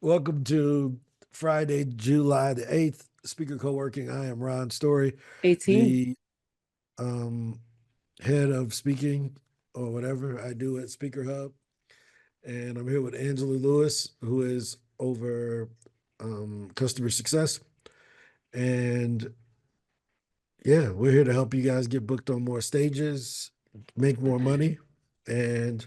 Welcome to Friday, July the 8th, Speaker Co-working. I am Ron Story, 18. the um, head of speaking or whatever I do at Speaker Hub. And I'm here with Angela Lewis, who is over customer success. And yeah, we're here to help you guys get booked on more stages, make more money, and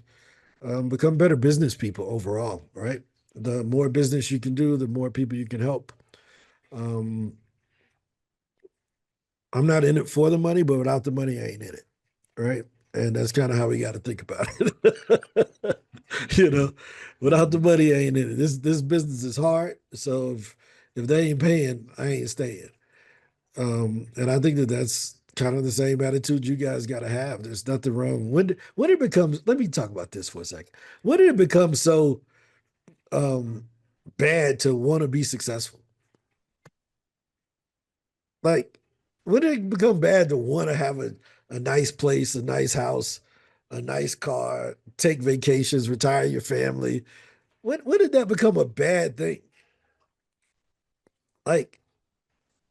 become better business people overall, right? The more business you can do, the more people you can help. Um, I'm not in it for the money, but without the money, I ain't in it. Right. And that's kind of how we got to think about it. you know, without the money, I ain't in it. This business is hard. So if they ain't paying, I ain't staying. And I think that that's kind of the same attitude you guys got to have. There's nothing wrong. When it becomes, let me talk about this for a second. When did it become so um, bad to want to be successful? Like, would it become bad to want to have a nice place, a nice house, a nice car, take vacations, retire your family? When did that become a bad thing? Like,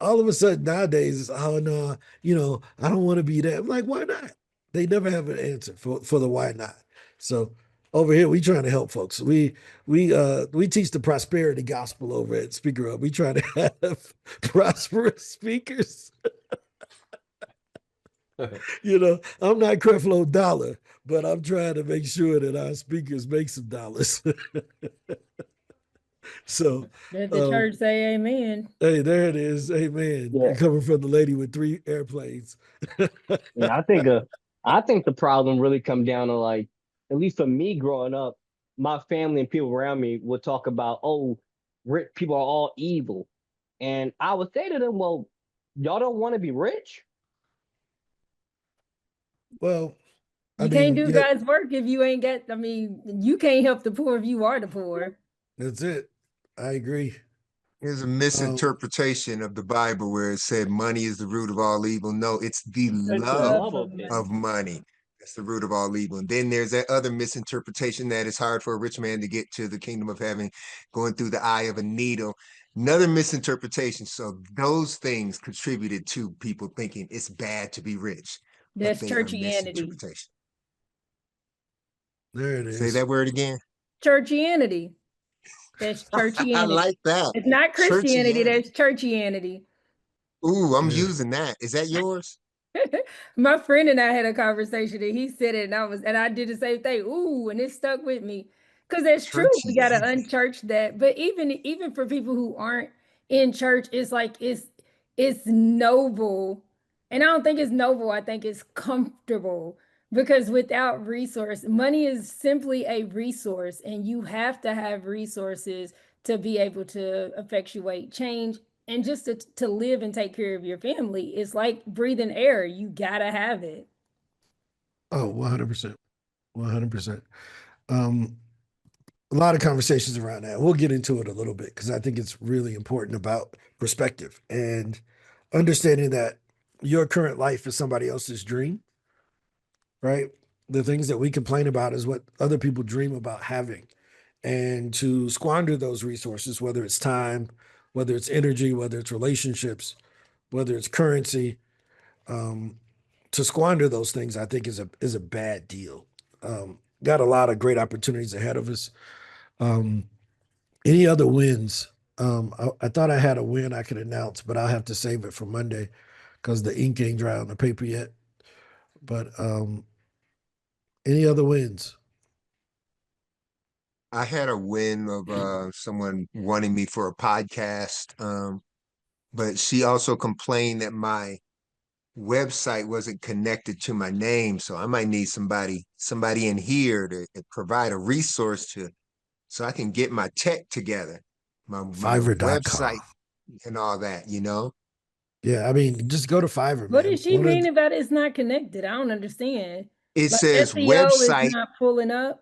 all of a sudden nowadays, it's, oh no, I don't want to be that. I'm like, why not? They never have an answer for the why not. So over here, we trying to help folks. We teach the prosperity gospel over at Speaker Up. We try to have prosperous speakers. I'm not Creflo Dollar, but I'm trying to make sure that our speakers make some dollars. so, Let the um, church say amen. hey, there it is. Amen. Yeah, Coming from the lady with 3 airplanes. yeah. I think the problem really come down to like, at least for me growing up, my family and people around me would talk about, oh, rich people are all evil, and I would say to them, well, y'all don't want to be rich. Well, I You can't mean, do yeah, God's work if you ain't got, you can't help the poor if you are the poor. that's it. I agree. There's a Um, misinterpretation of the Bible where it said money is the root of all evil. No, it's the It's the love love Love of of it. of money. money. That's the root of all evil. And then there's that other misinterpretation that it's hard for a rich man to get to the kingdom of heaven, going through the eye of a needle. Another misinterpretation. So those things contributed to people thinking it's bad to be rich, but That's they are churchianity. misinterpretation. there it Say is. that word again. Churchianity. That's I churchianity. like that. It's not Christianity, Churchianity. that's churchianity. Ooh, I'm Yeah. using that. Is that yours? My friend and I had a conversation and he said it and I did the same thing. Ooh, and it stuck with me. Because it's true. We gotta Churchianity. unchurch that. But even for people who aren't in church, it's like it's noble. And I don't think it's noble, I think it's comfortable. Because without resource, money is simply a resource, and you have to have resources to be able to effectuate change and just to live and take care of your family. It's like breathing air. You gotta have it. Oh, 100%. 100%. Um, a lot of conversations around that. We'll get into it a little bit because I think it's really important about perspective and understanding that your current life is somebody else's dream, right? The things that we complain about is what other people dream about having. And to squander those resources, whether it's time, whether it's energy, whether it's relationships, whether it's currency, um, to squander those things, I think is a bad deal. Got a lot of great opportunities ahead of us. Um, any other wins? I thought I had a win I could announce, but I'll have to save it for Monday because the ink ain't dry on the paper yet. But any other wins? I had a win of someone wanting me for a podcast, but she also complained that my website wasn't connected to my name, so I might need somebody in here to provide a resource to so I can get my tech together, my Fiverr.com. website and all that. Yeah, I mean, just go to Fiverr, What man. is she mean about it's not connected? I don't understand. It Like says SEO is website. not pulling up.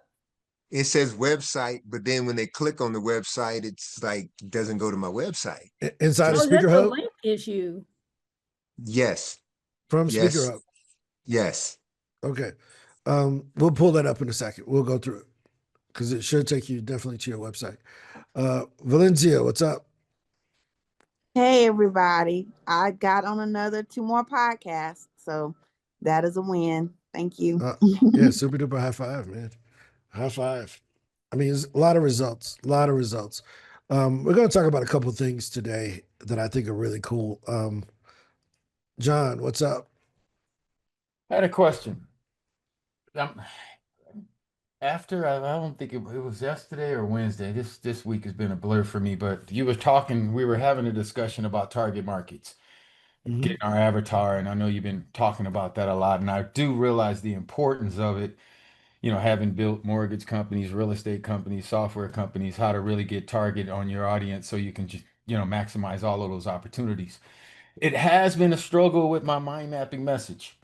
It says website, but then when they click on the website, it's like doesn't go to my website. Inside of Oh, Just Speaker that's a Hub link issue. yes, from Speaker yes, Hub. yes. Okay. We'll pull that up in a second. We'll go through it. because it should take you definitely to your website. Valencia, what's up? Hey everybody. I got on another 2 more podcasts, so that is a win. Thank you. Yeah, super duper high five, man. High five. I mean, there's a lot of results, a lot of results. We're going to talk about a couple things today that I think are really cool. John, what's up? I had a question. Um, after I don't think it was yesterday or Wednesday. This week has been a blur for me, but you were talking, we were having a discussion about target markets, Mhm. getting our avatar, and I know you've been talking about that a lot, and I do realize the importance of it, having built mortgage companies, real estate companies, software companies, how to really get target on your audience so you can just, maximize all of those opportunities. It has been a struggle with my mind mapping message.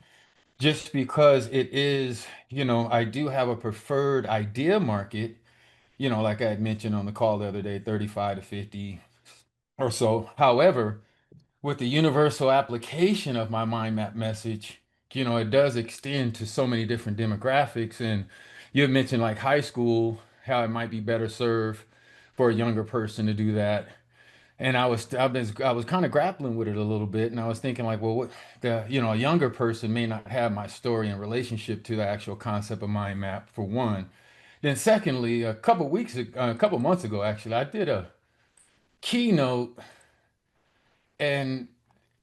Just because it is, I do have a preferred idea market, like I had mentioned on the call the other day, 35 to 50 or so. However, with the universal application of my mind map message, it does extend to so many different demographics. And you had mentioned like high school, how it might be better served for a younger person to do that. And I was kind of grappling with it a little bit, and I was thinking like, well, a younger person may not have my story in relationship to the actual concept of mind map for one. Then secondly, a couple months ago, actually, I did a keynote and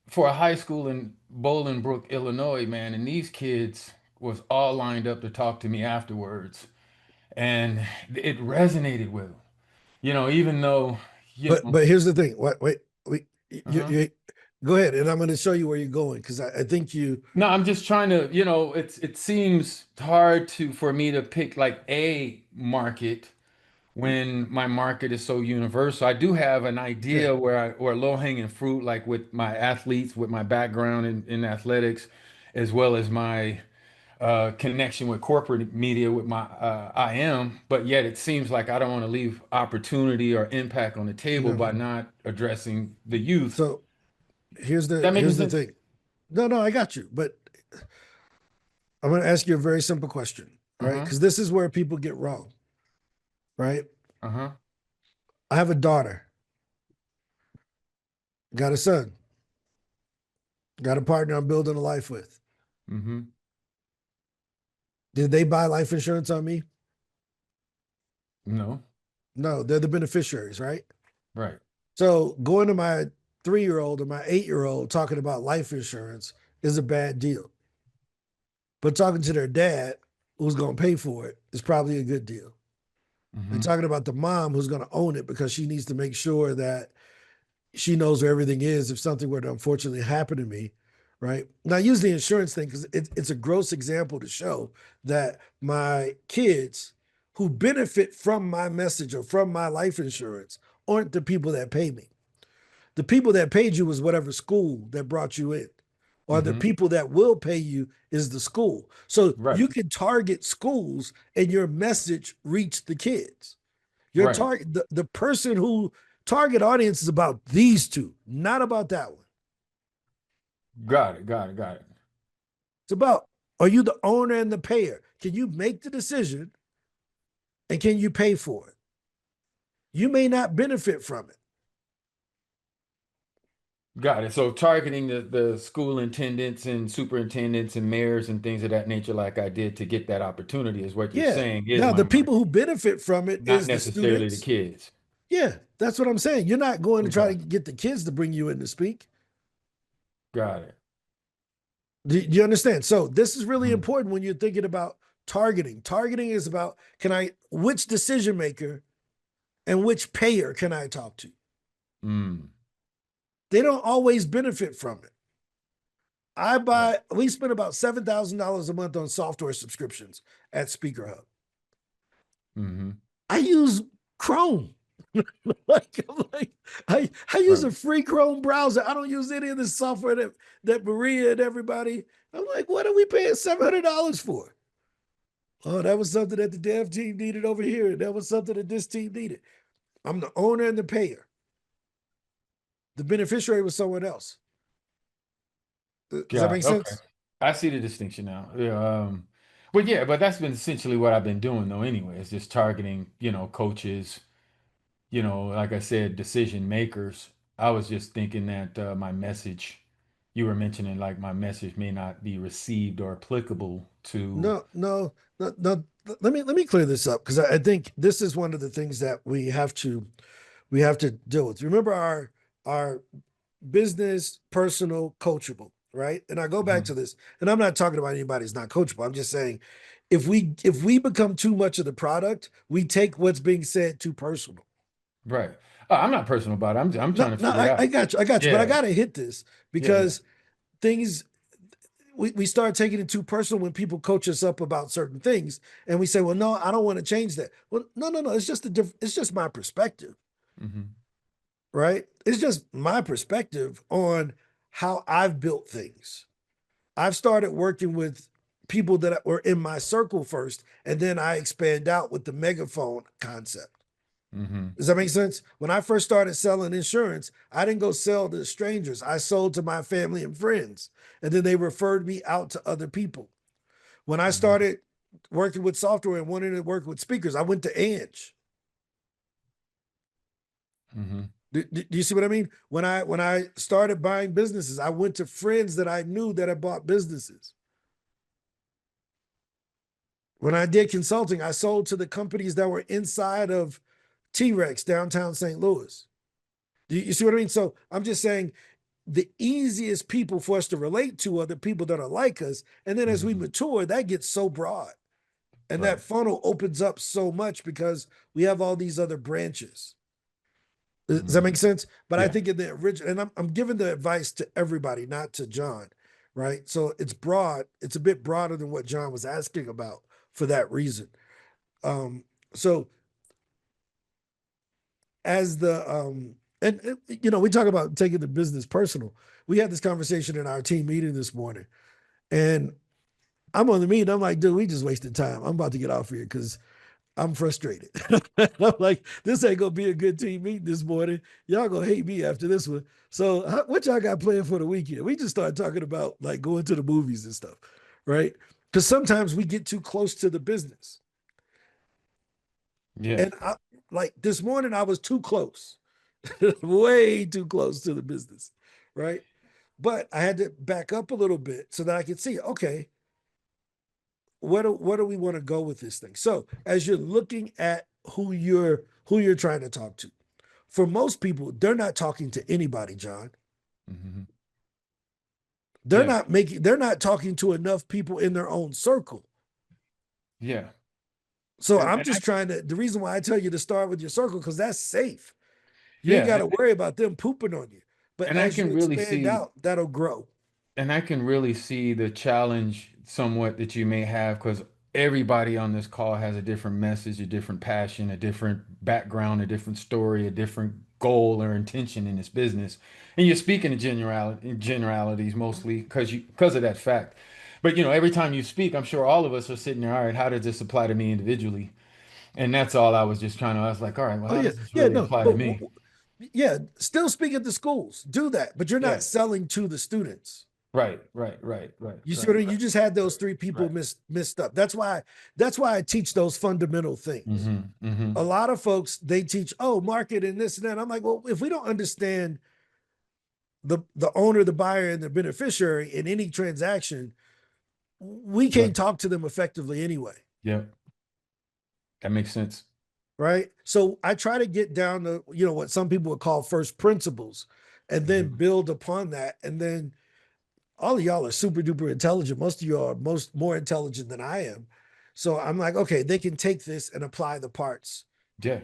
for a high school in Bolingbrook, Illinois, man, and these kids was all lined up to talk to me afterwards, and it resonated with them. Even though, But here's the thing. Wait, uh-huh. you go ahead, and I'm going to show you where you're going because I think you. No, I'm just trying to, it seems hard for me to pick like a market when my market is so universal. I do have an Yeah. idea where low hanging fruit, like with my athletes, with my background in athletics, as well as my connection with corporate media with my IM, but yet it seems like I don't want to leave opportunity or impact on the table No. by not addressing the youth. So here's the That making here's the sense? thing. No, I got you. But I'm going to ask you a very simple question, right? Uh-huh. Because this is where people get wrong, right? Uh-huh. I have a daughter, got a son, got a partner I'm building a life with. Mm-hmm. Did they buy life insurance on me? No. No, they're the beneficiaries, right? Right. So going to my 3-year-old or my 8-year-old talking about life insurance is a bad deal. But talking to their dad, who's going to pay for it, is probably a good deal. Mm-hmm. And talking about the mom who's going to own it because she needs to make sure that she knows where everything is if something were to unfortunately happen to me, right? Now, I use the insurance thing because it's a gross example to show that my kids who benefit from my message or from my life insurance aren't the people that pay me. The people that paid you was whatever school that brought you in, or the Mm-hmm. people that will pay you is the school. So Right. you can target schools and your message reach the kids. Your Right. target, the person who target audience is about these two, not about that one. Got it. Got it. Got it. It's about, are you the owner and the payer? Can you make the decision and can you pay for it? You may not benefit from it. Got it. So targeting the school intendants and superintendents and mayors and things of that nature, like I did to get that opportunity, is what you're Yeah. saying is Now, my the market, people who benefit from it not is the necessarily the students. kids. Yeah, that's what I'm saying. You're not going to try Okay. to get the kids to bring you in to speak. Got it. Do you understand? So this is really Mhm. important when you're thinking about targeting. Targeting is about which decision maker and which payer can I talk to? Mm. They don't always benefit from it. We spend about $7,000 a month on software subscriptions at Speaker Hub. Mm-hmm. I use Chrome. I use Right. a free Chrome browser. I don't use any of the software that Maria and everybody. I'm like, what are we paying $700 for? Oh, that was something that the dev team needed over here. And that was something that this team needed. I'm the owner and the payer. The beneficiary was someone else. Does that Got make it. Okay. sense? I see the distinction now. Yeah. But yeah, but that's been essentially what I've been doing though anyway. It's just targeting, coaches, like I said, decision makers. I was just thinking that my message, you were mentioning like my message may not be received or applicable to. No, no, no, no. Let me clear this up because I think this is one of the things that we have to deal with. Remember our business, personal, coachable, right? And I go back Mhm. to this, and I'm not talking about anybody who's not coachable. I'm just saying if we become too much of the product, we take what's being said too personal. Right. I'm not personal about it. I'm No, trying to no, figure it I out. got you, but I Yeah. gotta hit this Yeah. Yeah. because things we start taking it too personal when people coach us up about certain things, and we say, "Well, no, I don't want to change that." Well, no, no, no. It's just it's just my perspective, Hmm. right? It's just my perspective on how I've built things. I've started working with people that were in my circle first, and then I expand out with the megaphone concept. Hmm. Does that make sense? When I first started selling insurance, I didn't go sell to strangers. I sold to my family and friends, and then they referred me out to other people. When I Hmm. started working with software and wanted to work with speakers, I went to Ange. Hmm. Do you see what I mean? When I started buying businesses, I went to friends that I knew that had bought businesses. When I did consulting, I sold to the companies that were inside of T-Rex downtown St. Louis. Do you see what I mean? So I'm just saying the easiest people for us to relate to are the people that are like us. And then as we Hmm. mature, that gets so broad. And that Right. funnel opens up so much because we have all these other branches. Does that Hmm. make sense? But I Yeah. think in the original, and I'm giving the advice to everybody, not to John, right? So it's broad. It's a bit broader than what John was asking about for that reason. Um, so as the and we talk about taking the business personal. We had this conversation in our team meeting this morning, and I'm on the meeting. I'm like, dude, we just wasted time. I'm about to get off here because I'm frustrated. I'm like, this ain't gonna be a good team meeting this morning. Y'all gonna hate me after this one. So, what y'all got planned for the weekend? We just started talking about like going to the movies and stuff, right? Because sometimes we get too close to the business, Yeah. and like this morning, I was too close, way too close to the business, right? But I had to back up a little bit so that I could see, okay, where do we want to go with this thing? So as you're looking at who you're trying to talk to, for most people, they're not talking to anybody, John. Hmm. They're Yeah. not making, they're not talking to enough people in their own circle. Yeah. So And I'm and I just trying to, the reason why I tell you to start with your circle, because that's safe. You ain't got yeah, to worry about them pooping on you. But and I as you can really expand see. out, that'll grow. And I can really see the challenge somewhat that you may have because everybody on this call has a different message, a different passion, a different background, a different story, a different goal or intention in this business. And you're speaking in generalities mostly because of that fact. But every time you speak, I'm sure all of us are sitting there, all right, how does this apply to me individually? And that's all I was just trying to, I was like, all right, well, Oh how yeah, does this yeah, really no, apply but to me? yeah, still speak at the schools. Do that, but you're not Yeah. selling to the students. Right, right, right, right, You see right, what I mean? You just had those three people right. missed up. That's why I teach those fundamental things. Hmm. Hmm. A lot of folks they teach, oh, market and this and that. I'm like, well, if we don't understand the owner, the buyer, and the beneficiary in any transaction, we Right. can't talk to them effectively anyway. Yep. That makes sense. Right. So I try to get down to, what some people would call first principles and then Mhm. build upon that. And then all of y'all are super duper intelligent. Most of you are more intelligent than I am. So I'm like, okay, they can take this and apply the parts. Yeah,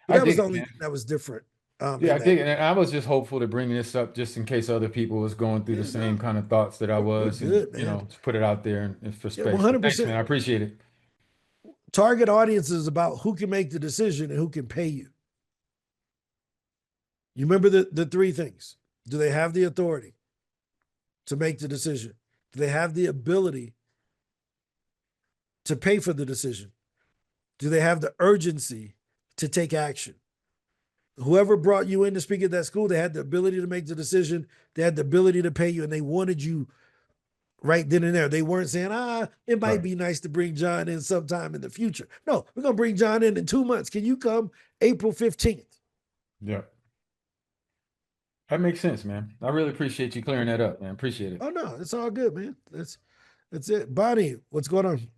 But I that was dig the it, only man. thing that was different Yeah, in I that. dig it. And I was just hopeful to bring this up just in case other people was going through the Yeah, same no, kind of thoughts that I we're was and, good, man. to put it out there for Yeah, space. But thanks, 100%. man. I appreciate it. Target audience is about who can make the decision and who can pay you. You remember the three things. Do they have the authority to make the decision? Do they have the ability to pay for the decision? Do they have the urgency to take action? Whoever brought you in to speak at that school, they had the ability to make the decision, they had the ability to pay you, and they wanted you right then and there. They weren't saying, it might Right. be nice to bring John in sometime in the future. No, we're going to bring John in 2 months. Can you come April 15th? Yeah. That makes sense, man. I really appreciate you clearing that up, man. Appreciate it. Oh, no, it's all good, man. That's it. Bonnie, what's going on?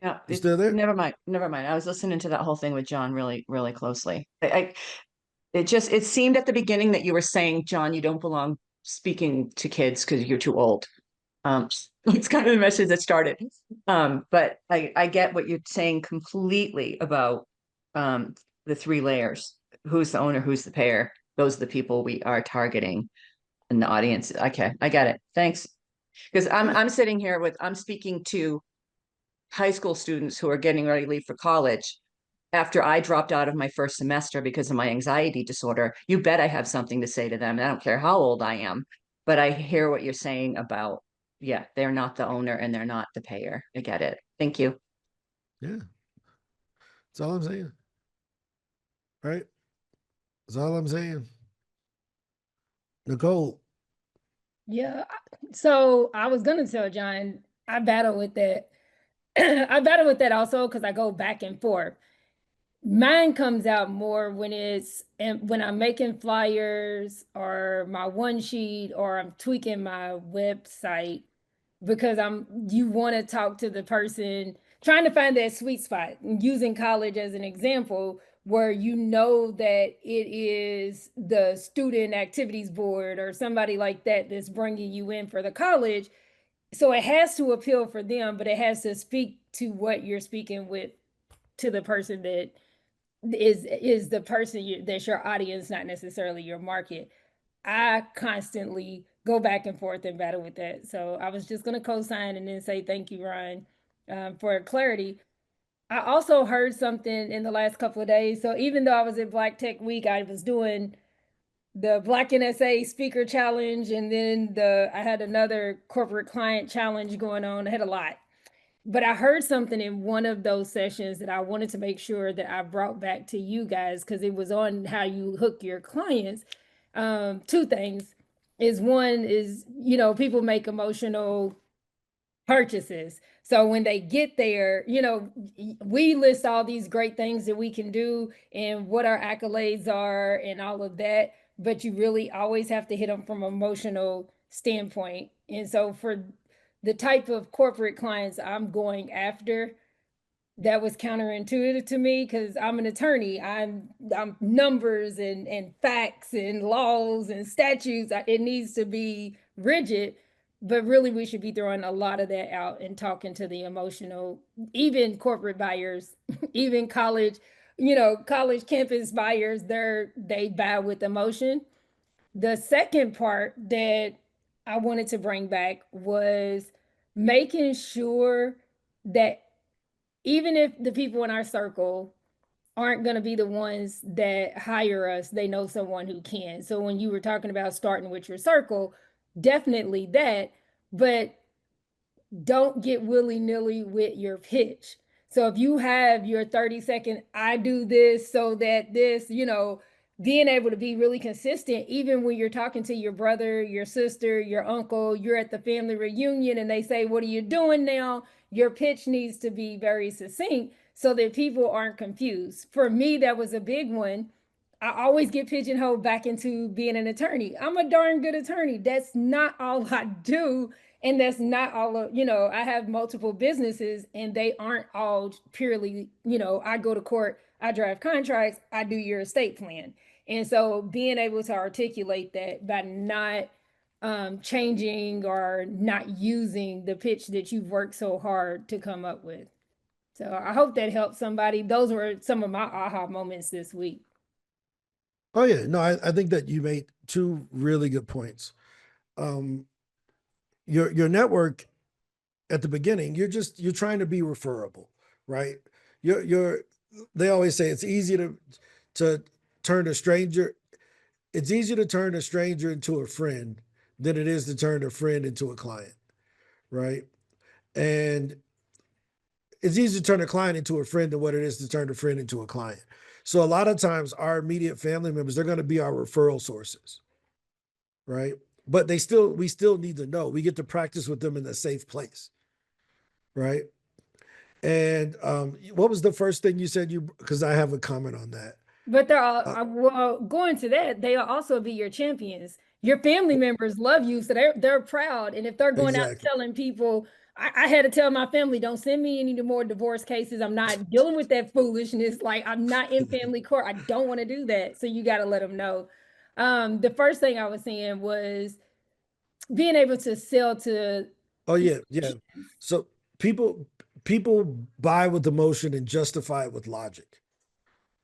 No, You still there? never mind. Never mind. I was listening to that whole thing with John really, really closely. It seemed at the beginning that you were saying, John, you don't belong speaking to kids because you're too old. It's kind of the message that started. But I get what you're saying completely about the 3 layers. Who's the owner? Who's the payer? Those are the people we are targeting in the audience. Okay, I get it. Thanks. Because I'm sitting here I'm speaking to high school students who are getting ready to leave for college after I dropped out of my first semester because of my anxiety disorder. You bet I have something to say to them. I don't care how old I am, but I hear what you're saying about, yeah, they're not the owner and they're not the payer. I get it. Thank you. Yeah. That's all I'm saying. Right? That's all I'm saying. Nicole. Yeah. So I was gonna tell John, I battle with that. I battle with that also because I go back and forth. Mine comes out more when when I'm making flyers or my one sheet or I'm tweaking my website because you want to talk to the person, trying to find that sweet spot, using college as an example, where you know that it is the student activities board or somebody like that that's bringing you in for the college. So it has to appeal for them, but it has to speak to what you're speaking with, to the person that is the person that's your audience, not necessarily your market. I constantly go back and forth and battle with that. So I was just going to co-sign and then say thank you, Ryan, for clarity. I also heard something in the last couple of days. So even though I was at Black Tech Week, I was doing the Black NSA Speaker Challenge, and then I had another corporate client challenge going on. I had a lot. But I heard something in one of those sessions that I wanted to make sure that I brought back to you guys because it was on how you hook your clients. 2 things is, one is, people make emotional purchases. So when they get there, we list all these great things that we can do and what our accolades are and all of that, but you really always have to hit them from an emotional standpoint. And so for the type of corporate clients I'm going after, that was counterintuitive to me because I'm an attorney. I'm numbers and facts and laws and statutes. It needs to be rigid, but really we should be throwing a lot of that out and talking to the emotional, even corporate buyers, even college, college campus buyers. They buy with emotion. The second part that I wanted to bring back was making sure that even if the people in our circle aren't going to be the ones that hire us, they know someone who can. So when you were talking about starting with your circle, definitely that, but don't get willy-nilly with your pitch. So if you have your 30-second, I do this so that this, being able to be really consistent, even when you're talking to your brother, your sister, your uncle, you're at the family reunion and they say, what are you doing now? Your pitch needs to be very succinct so that people aren't confused. For me, that was a big one. I always get pigeonholed back into being an attorney. I'm a darn good attorney. That's not all I do. And that's not all of, I have multiple businesses and they aren't all purely, I go to court, I draft contracts, I do your estate plan. And so being able to articulate that by not changing or not using the pitch that you've worked so hard to come up with. So I hope that helps somebody. Those were some of my aha moments this week. Oh yeah, no, I think that you made 2 really good points. Your network at the beginning, you're trying to be referable, right? They always say it's easy to turn a stranger. It's easier to turn a stranger into a friend than it is to turn a friend into a client, right? And it's easier to turn a client into a friend than what it is to turn a friend into a client. So a lot of times our immediate family members, they're going to be our referral sources, right? But we still need to know. We get to practice with them in a safe place, right? And what was the first thing you said? Because I have a comment on that. But they're all well, going to that, they'll also be your champions. Your family members love you, so they're proud. And if they're going out Exactly. telling people, I had to tell my family, don't send me any more divorce cases. I'm not dealing with that foolishness. Like, I'm not in family court. I don't want to do that. So you got to let them know. The first thing I was saying was being able to sell to. Oh yeah, yeah. So people buy with emotion and justify it with logic,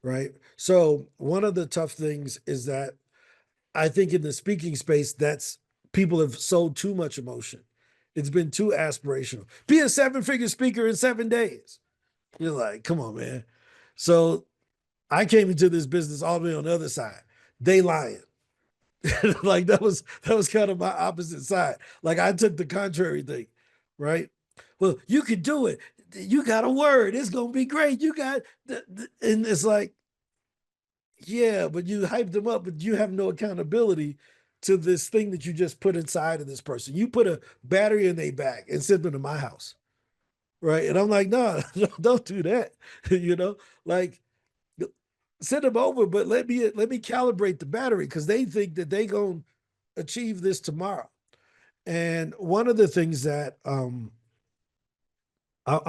right? So one of the tough things is that I think in the speaking space, that's people have sold too much emotion. It's been too aspirational. Be a 7-figure speaker in 7 days. You're like, come on, man. So I came into this business all the way on the other side. They lying. Like that was kind of my opposite side. Like I took the contrary thing, right? Well, you could do it. You got a word. It's gonna be great. You got, and it's like, yeah, but you hyped them up, but you have no accountability to this thing that you just put inside of this person. You put a battery in their back and sent them to my house, right? And I'm like, no, don't do that. You know, like send them over, but let me calibrate the battery because they think that they gonna achieve this tomorrow. And one of the things that I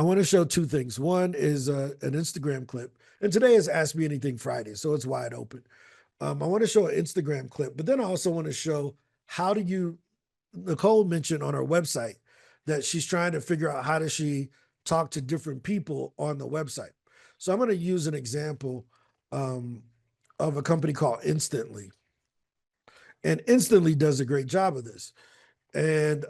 want to show two things. One is an Instagram clip, and today is Ask Me Anything Friday, so it's wide open. I want to show an Instagram clip, but then I also want to show how do you. Nicole mentioned on her website that she's trying to figure out how does she talk to different people on the website. So I'm going to use an example of a company called Instantly, and Instantly does a great job of this. And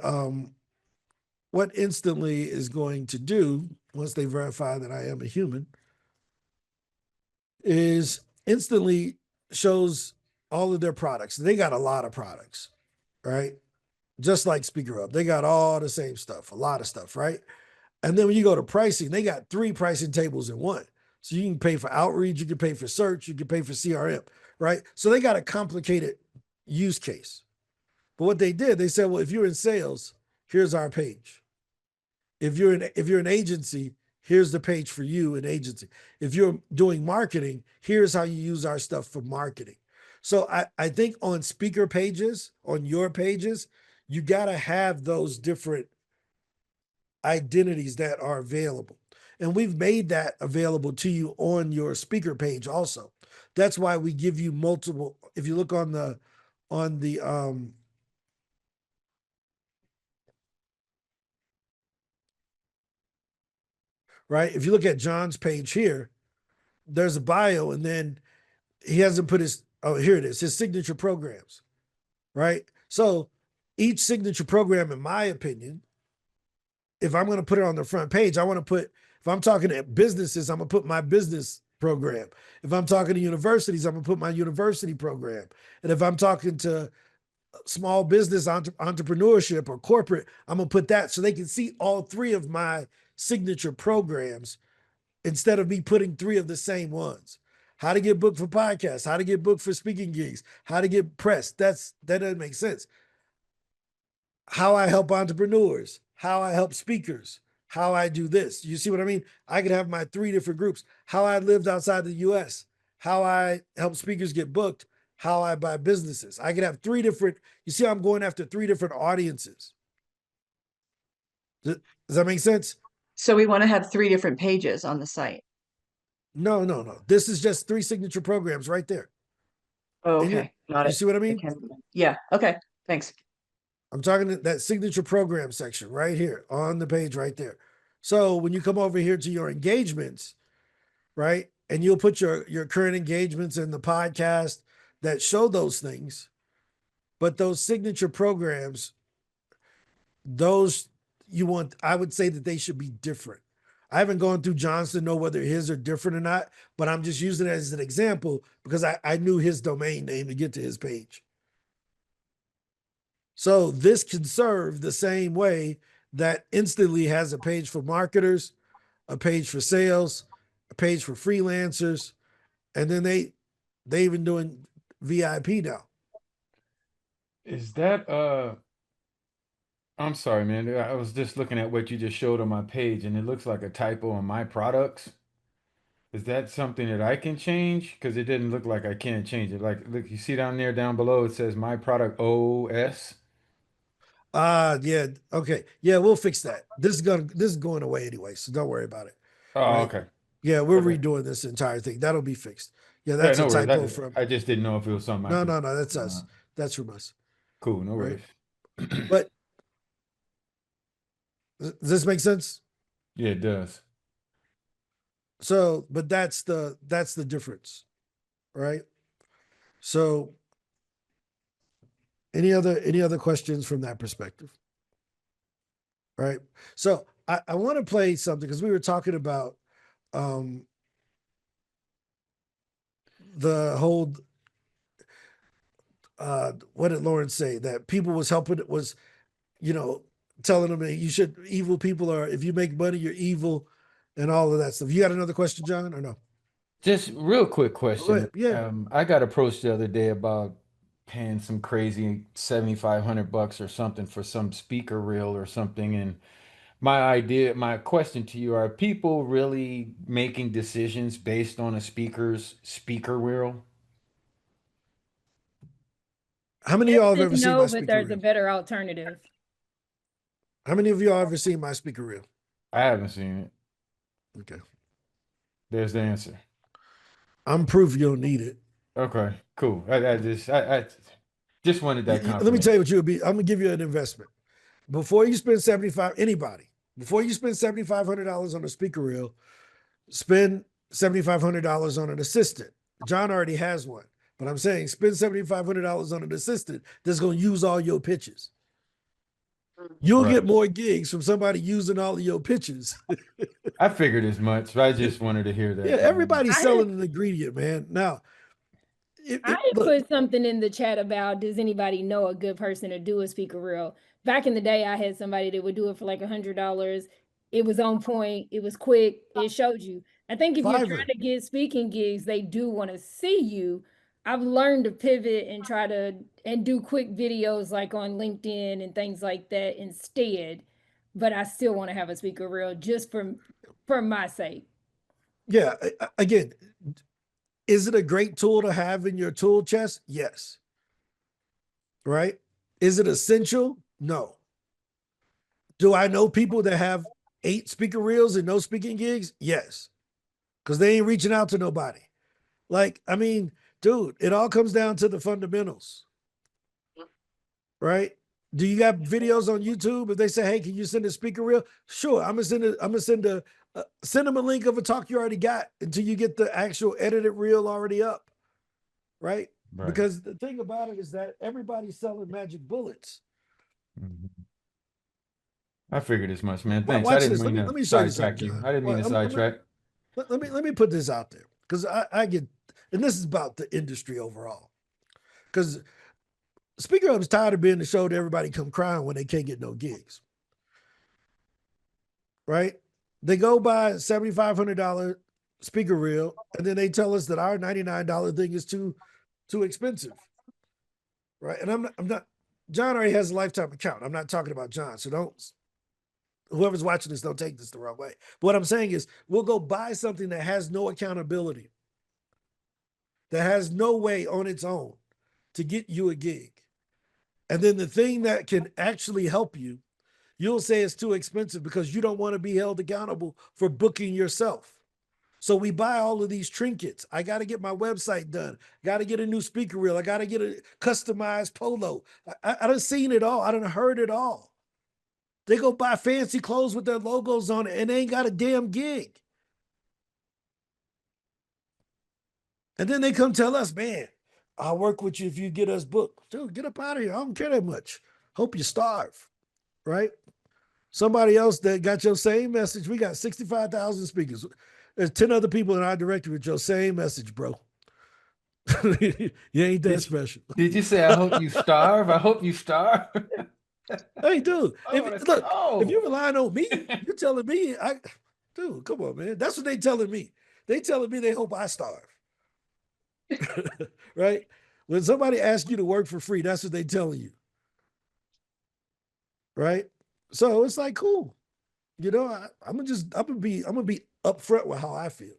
what Instantly is going to do, once they verify that I am a human, is Instantly shows all of their products. They got a lot of products, right? Just like SpeakerUp, they got all the same stuff, a lot of stuff, right? And then when you go to pricing, they got 3 pricing tables in one. So you can pay for outreach, you can pay for search, you can pay for CRM, right? So they got a complicated use case. But what they did, they said, well, if you're in sales, here's our page. If you're an agency, here's the page for you in agency. If you're doing marketing, here's how you use our stuff for marketing. So I think on speaker pages, on your pages, you got to have those different identities that are available. And we've made that available to you on your speaker page also. That's why we give you multiple. If you look on the right? If you look at John's page here, there's a bio, and then he hasn't put his, oh, here it is, his signature programs, right? So each signature program, in my opinion, if I'm going to put it on the front page, I want to put, if I'm talking to businesses, I'm going to put my business program. If I'm talking to universities, I'm going to put my university program. And if I'm talking to small business entrepreneurship or corporate, I'm going to put that so they can see all 3 of my signature programs instead of me putting 3 of the same ones. How to get booked for podcasts, how to get booked for speaking gigs, how to get pressed. That doesn't make sense. How I help entrepreneurs, how I help speakers, how I do this. You see what I mean? I could have my 3 different groups. How I lived outside the US, how I help speakers get booked, how I buy businesses. I could have 3 different, you see, I'm going after 3 different audiences. Does that make sense? So we want to have 3 different pages on the site. No. This is just 3 signature programs right there. Oh, And okay. Got You it. see what I mean? Yeah. Okay. Thanks. I'm talking to that signature program section right here on the page right there. So when you come over here to your engagements, right, and you'll put your current engagements in the podcast that show those things, but those signature programs, those I would say that they should be different. I haven't gone through John's to know whether his are different or not, but I'm just using it as an example because I knew his domain name to get to his page. So this can serve the same way that Instantly has a page for marketers, a page for sales, a page for freelancers, And then they even doing VIP now. Is that I'm sorry, man. I was just looking at what you just showed on my page, and it looks like a typo on my products. Is that something that I can change? Because it didn't look like I can't change it. Like, look, you see down there, down below, it says my product OS. Yeah, okay. Yeah, we'll fix that. This is going away anyway, so don't worry about it. Oh, Right. okay. Yeah, we're Okay. redoing this entire thing. That'll be fixed. Yeah, Yeah, that's no a worries. typo from I just didn't know if it was something I no, could. that's us. That's from us. Cool, no Right. worries. But does this make sense? Yeah, it does. So, but that's the difference, right? So any other questions from that perspective? Right. So I want to play something because we were talking about the whole what did Lauren say? That people was helping was, telling them that you should evil people are if you make money, you're evil and all of that stuff. You got another question, John, or no? Just real quick Go question. ahead. Yeah. I got approached the other day about paying some crazy $7,500 or something for some speaker reel or something. And my question to you, are people really making decisions based on a speaker's speaker reel? How many of y'all have Yes ever and seen no, my but speaker there's a reel? better alternative. How many of y'all ever seen my speaker reel? I haven't seen it. Okay. There's the answer. I'm proof you don't need it. Okay, cool. I just wanted that Let me confirmation. tell you what you would be. I'm gonna give you an investment. Before you spend before you spend $7,500 on a speaker reel, spend $7,500 on an assistant. John already has one, but I'm saying spend $7,500 on an assistant that's gonna use all your pitches. You'll Right. get more gigs from somebody using all of your pitches. I figured as much, but I just wanted to hear that. Yeah, everybody's I selling an ingredient, man. Now, I had look, put something in the chat about does anybody know a good person to do a speaker reel? Back in the day, I had somebody that would do it for like $100. It was on point, it was quick, it showed you. I think if you're Fiverr. trying to get speaking gigs, they do want to see you. I've learned to pivot and try to and do quick videos like on LinkedIn and things like that instead. But I still want to have a speaker reel just for my sake. Yeah, again, is it a great tool to have in your tool chest? Yes. Right? Is it essential? No. Do I know people that have 8 speaker reels and no speaking gigs? Yes. Because they ain't reaching out to nobody. Like, I mean, dude, it all comes down to the fundamentals. Right? Do you got videos on YouTube? If they say, hey, can you send a speaker reel? Sure, I'm gonna send them a link of a talk you already got until you get the actual edited reel already up. Right? Right. Because the thing about it is that everybody's selling magic bullets. Mhm. I figured as much, man. Well, Thanks. watch I didn't this. mean Let to me show you sidetrack something, you. John. I didn't mean to Well, sidetrack. let me put this out there because I get, and this is about the industry overall. Because Speaker Hub is tired of being the show that everybody come crying when they can't get no gigs. Right? They go buy a $7,500 speaker reel, and then they tell us that our $99 thing is too expensive. Right? And I'm not. John already has a lifetime account. I'm not talking about John, so whoever's watching this, don't take this the wrong way. But what I'm saying is we'll go buy something that has no accountability, that has no way on its own to get you a gig. And then the thing that can actually help you, you'll say it's too expensive because you don't want to be held accountable for booking yourself. So we buy all of these trinkets. I got to get my website done. Got to get a new speaker reel. I got to get a customized polo. I done seen it all. I done heard it all. They go buy fancy clothes with their logos on it and they ain't got a damn gig. And then they come tell us, man, I'll work with you if you get us booked. Dude, get up out of here. I don't care that much. Hope you starve, right? Somebody else that got your same message. We got 65,000 speakers. There's 10 other people in our directory with your same message, bro. You ain't that special. Did you say, I hope you starve? I hope you starve. Hey, dude, Let's if go. you're relying on me, you're telling me, dude, come on, man. That's what they telling me. They telling me they hope I starve. Right? When somebody asks you to work for free, that's what they telling you. Right? So it's like, cool. You know, I'm gonna be upfront with how I feel.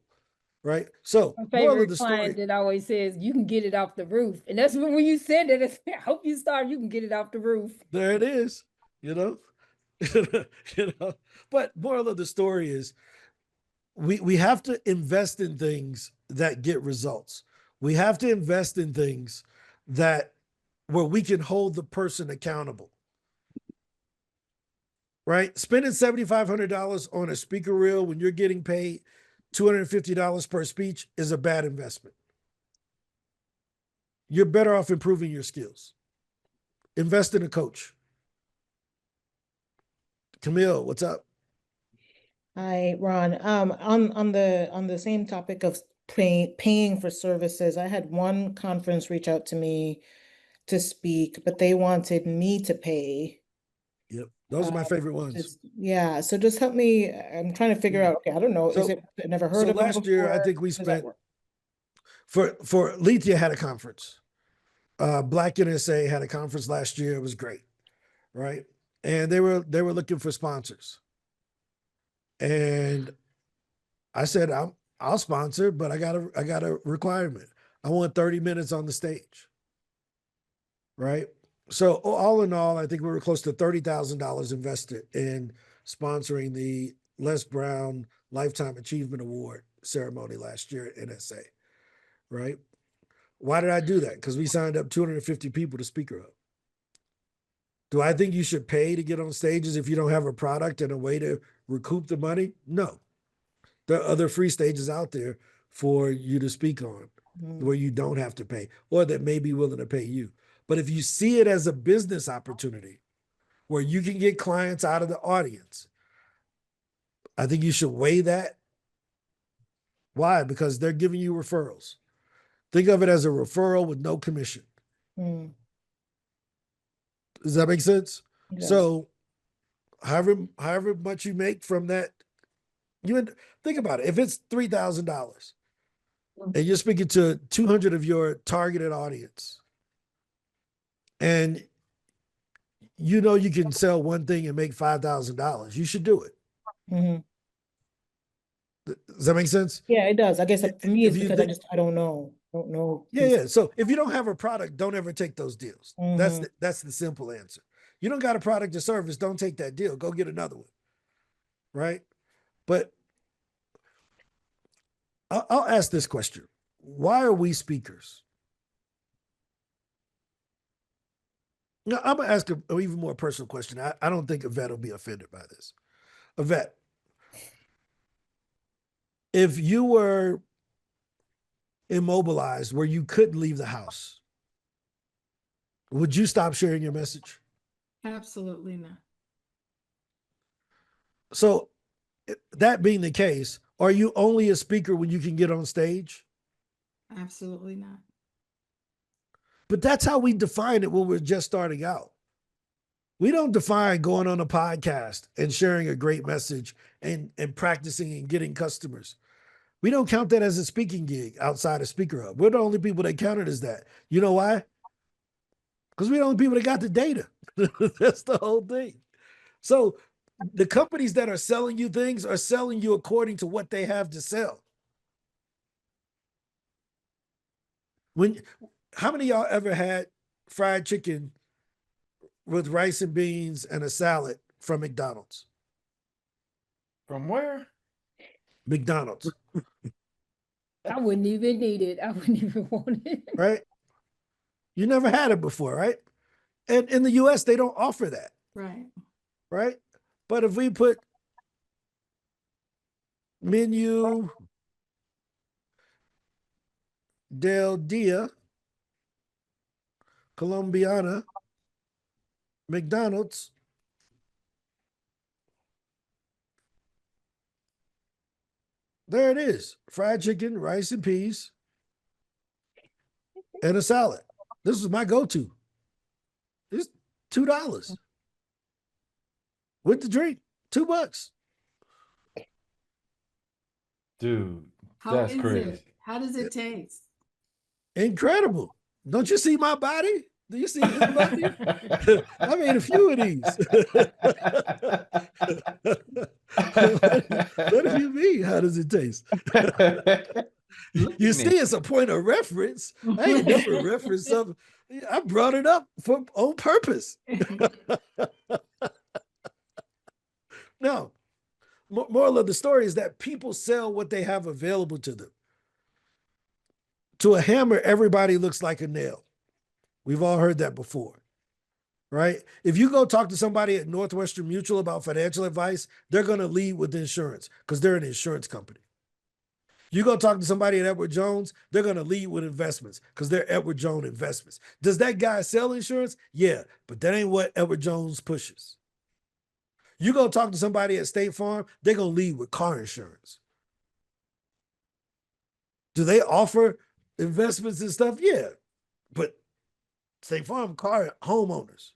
Right? So My moral of favorite the client story, that always says, you can get it off the roof. And that's when you said that, I hope you start, you can get it off the roof. there it is, you know. You know, but moral of the story is we have to invest in things that get results. We have to invest in things that where we can hold the person accountable. Right? Spending $7,500 on a speaker reel when you're getting paid $250 per speech is a bad investment. You're better off improving your skills. Invest in a coach. Camille, what's up? Hi, Ron. On the same topic of paying for services, I had one conference reach out to me to speak, but they wanted me to pay. Yep. Those are my favorite ones. Yeah, so just help me. I'm trying to figure out, okay, I don't know. Is So- it, I never heard So of them last year, I before. think we How does that spent work? for Lethia had a conference. Black NSA had a conference last year. It was great, right? And they were looking for sponsors. And I said, I'll sponsor, but I got a requirement. I want 30 minutes on the stage. Right? So all in all, I think we were close to $30,000 invested in sponsoring the Les Brown Lifetime Achievement Award ceremony last year at NSA. Right? Why did I do that? Because we signed up 250 people to Speaker Hub. Do I think you should pay to get on stages if you don't have a product and a way to recoup the money? No. There are other free stages out there for you to speak on where you don't have to pay or that may be willing to pay you. But if you see it as a business opportunity where you can get clients out of the audience, I think you should weigh that. Why? Because they're giving you referrals. Think of it as a referral with no commission. Mm, Does that make sense? it does. So however much you make from that, think about it. If it's $3,000 and you're speaking to 200 of your targeted audience, and you know you can sell one thing and make $5,000, you should do it. Mhm. Does that make sense? Yeah, it does. I guess for me, If it's you because think- I don't know. Don't know. Yeah. So if you don't have a product, don't ever take those deals. Mhm. That's the simple answer. You don't got a product or service, don't take that deal. Go get another one. Right? But I'll ask this question. Why are we speakers? Now, I'm gonna ask an even more personal question. I don't think Yvette will be offended by this. Yvette, if you were immobilized where you couldn't leave the house, would you stop sharing your message? Absolutely not. So that being the case, are you only a speaker when you can get on stage? Absolutely not. But that's how we define it when we're just starting out. We don't define going on a podcast and sharing a great message and practicing and getting customers. We don't count that as a speaking gig outside of Speaker Hub. We're the only people that count it as that. You know why? Because we're the only people that got the data. That's the whole thing. So the companies that are selling you things are selling you according to what they have to sell. How many of y'all ever had fried chicken with rice and beans and a salad from McDonald's? From where? McDonald's, I wouldn't even need it. I wouldn't even want it. right? You never had it before, right? And in the US, they don't offer that, Right. right? But if we put menu del Dia Colombiana McDonald's, there it is. Fried chicken, rice and peas, and a salad. This is my go-to. It's $2 with the drink, $2. Dude, How that's is crazy. it? How does it taste? Incredible. Don't you see my body? Do you see his body? I made a few of these. What do you mean? How does it taste? You see, it's a point of reference. I ain't never referenced something. I brought it up on purpose. No, moral of the story is that people sell what they have available to them. To a hammer, everybody looks like a nail. We've all heard that before, right? If you go talk to somebody at Northwestern Mutual about financial advice, they're going to lead with insurance because they're an insurance company. You go talk to somebody at Edward Jones, they're going to lead with investments because they're Edward Jones Investments. Does that guy sell insurance? Yeah, but that ain't what Edward Jones pushes. You go talk to somebody at State Farm, they're going to lead with car insurance. Do they offer investments and stuff? Yeah, but State Farm car homeowners.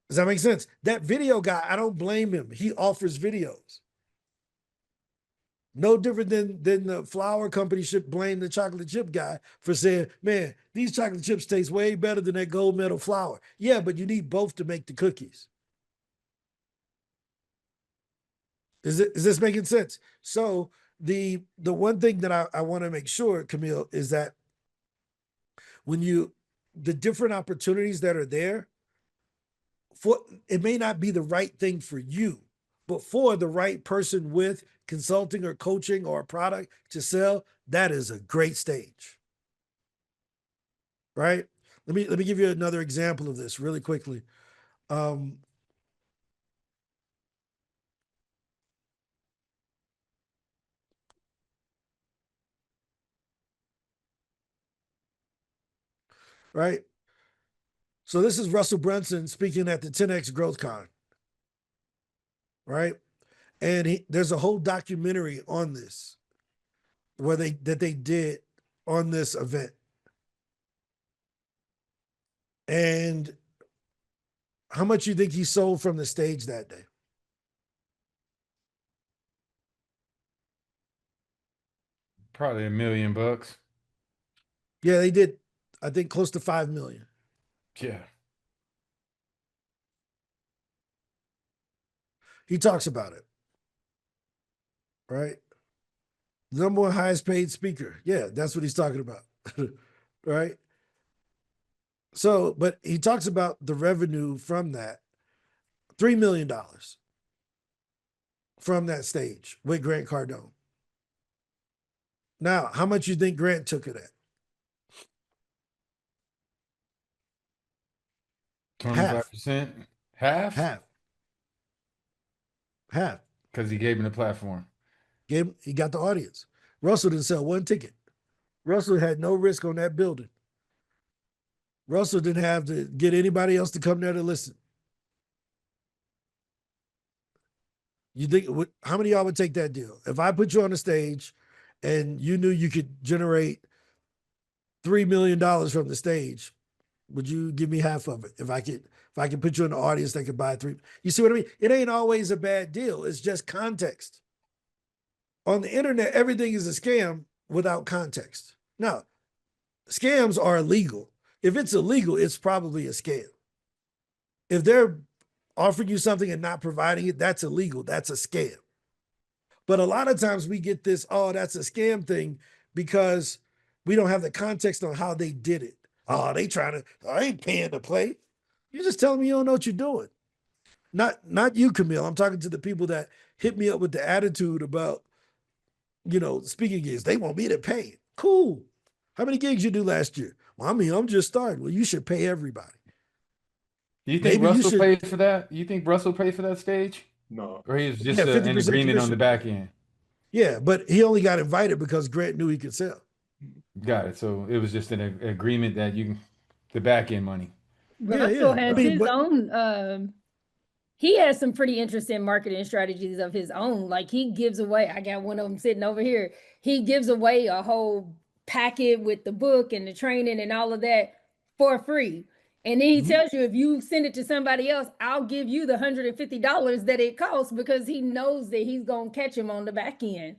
Does that make sense? That video guy, I don't blame him. He offers videos. No different than the flour company should blame the chocolate chip guy for saying, man, these chocolate chips taste way better than that gold medal flour. Yeah, but you need both to make the cookies. Is this making sense? So the one thing that I want to make sure, Camille, is that when the different opportunities that are there, it may not be the right thing for you, but for the right person with consulting or coaching or a product to sell, that is a great stage. Right? Let me give you another example of this really quickly. Right? So this is Russell Brunson speaking at the 10X Growth Con. Right? And there's a whole documentary on this that they did on this event. And how much you think he sold from the stage that day? Probably $1 million. Yeah, they did, I think, close to 5 million. Yeah. He talks about it. Right? Number one highest paid speaker. Yeah, that's what he's talking about. Right? So, but he talks about the revenue from that, $3 million from that stage with Grant Cardone. Now, how much you think Grant took of that? 25%? Half? Half. Because he gave him the platform. He got the audience. Russell didn't sell one ticket. Russell had no risk on that building. Russell didn't have to get anybody else to come there to listen. You think, how many of y'all would take that deal? If I put you on the stage and you knew you could generate $3 million from the stage, would you give me half of it? If I could put you in the audience that could buy three, you see what I mean? It ain't always a bad deal. It's just context. On the internet, everything is a scam without context. Now, scams are illegal. If it's illegal, it's probably a scam. If they're offering you something and not providing it, that's illegal. That's a scam. But a lot of times we get this, oh, that's a scam thing because we don't have the context on how they did it. Oh, I ain't paying to play. You're just telling me you don't know what you're doing. Not you, Camille. I'm talking to the people that hit me up with the attitude about, speaking gigs. They want me to pay. Cool. How many gigs you do last year? Well, I'm just starting. Well, you should pay everybody. You think Russell paid for that? You think Russell paid for that stage? No. Or he was just an agreement on the back end? Yeah, but he only got invited because Grant knew he could sell. Got it. So it was just an agreement that the back end money. Russell has his own, he has some pretty interesting marketing strategies of his own. Like he gives away, I got one of them sitting over here. He gives away a whole packet with the book and the training and all of that for free. And then he tells you, if you send it to somebody else, I'll give you the $150 that it costs because he knows that he's going to catch him on the back end.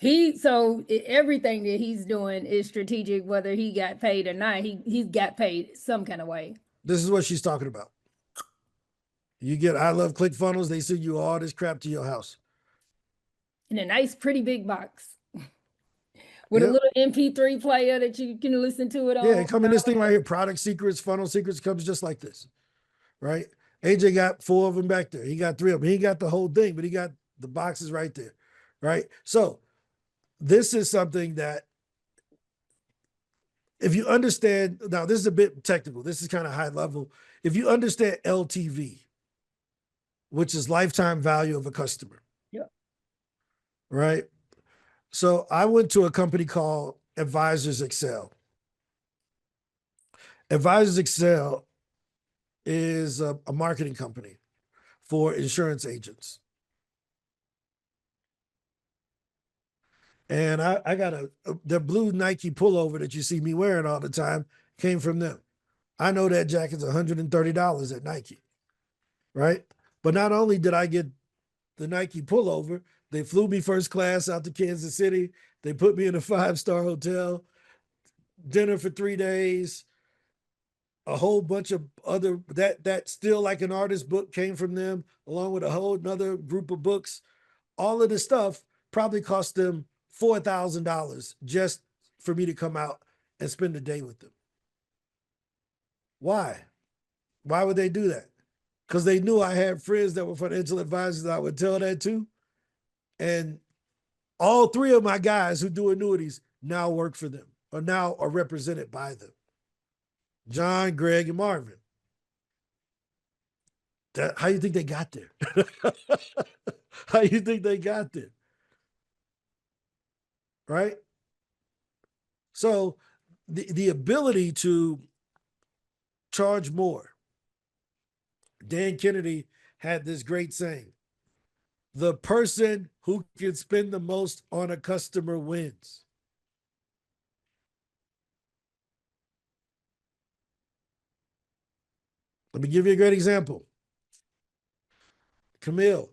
everything that he's doing is strategic, whether he got paid or not. He's got paid some kind of way. This is what she's talking about. You get I Love ClickFunnels, they send you all this crap to your house. In a nice, pretty big box. With Yep. a little MP3 player that you can listen to it on. Yeah, it come in this thing right here, product secrets, funnel secrets, comes just like this, right? AJ got 4 of them back there. He got 3 of them. He got the whole thing, but he got the boxes right there, right? So this is something that if you understand, now this is a bit technical. This is kind of high level. If you understand LTV, which is lifetime value of a customer. Yeah. Right? So I went to a company called Advisors Excel. Advisors Excel is a marketing company for insurance agents. And I got the blue Nike pullover that you see me wearing all the time came from them. I know that jacket's $130 at Nike, right? But not only did I get the Nike pullover, they flew me first class out to Kansas City. They put me in a 5-star hotel, dinner for 3 days, a whole bunch of other, that Still Like an Artist book came from them, along with a whole another group of books. All of this stuff probably cost them $4,000 just for me to come out and spend a day with them. Why? Why would they do that? Because they knew I had friends that were financial advisors that I would tell that to. And all 3 of my guys who do annuities now work for them or now are represented by them. John, Greg, and Marvin. How you think they got there? How you think they got there? Right? So the ability to charge more. Dan Kennedy had this great saying, the person who can spend the most on a customer wins. Let me give you a great example. Camille,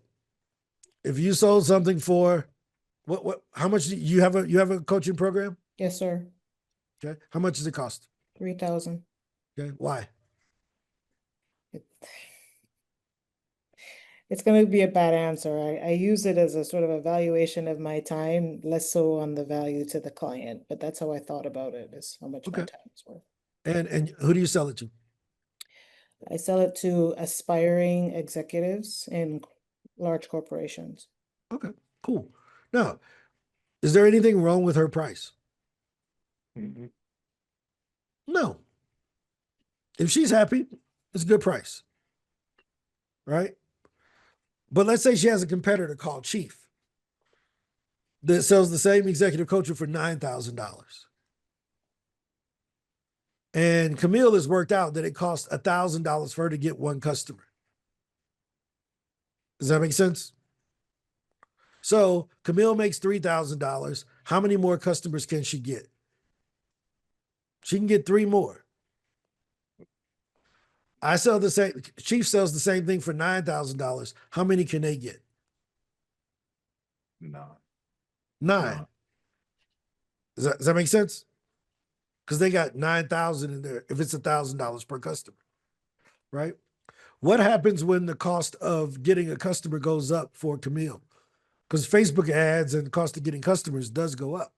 if you sold something for how much do you have a coaching program? Yes, sir. Okay. How much does it cost? 3,000. Okay. Why? It's going to be a bad answer. I use it as a sort of evaluation of my time, less so on the value to the client, but that's how I thought about it, is how much my Okay. time is worth. And who do you sell it to? I sell it to aspiring executives in large corporations. Okay, cool. Now, is there anything wrong with her price? No. If she's happy, it's a good price. Right? But let's say she has a competitor called Chief that sells the same executive coaching for $9,000. And Camille has worked out that it costs $1,000 for her to get one customer. Does that make sense? So Camille makes $3,000. How many more customers can she get? She can get 3 more. I sell the same, Chief sells the same thing for $9,000. How many can they get? 9. Does that make sense? Because they got 9,000 in there if it's $1,000 per customer, right? What happens when the cost of getting a customer goes up for Camille? Because Facebook ads and the cost of getting customers does go up.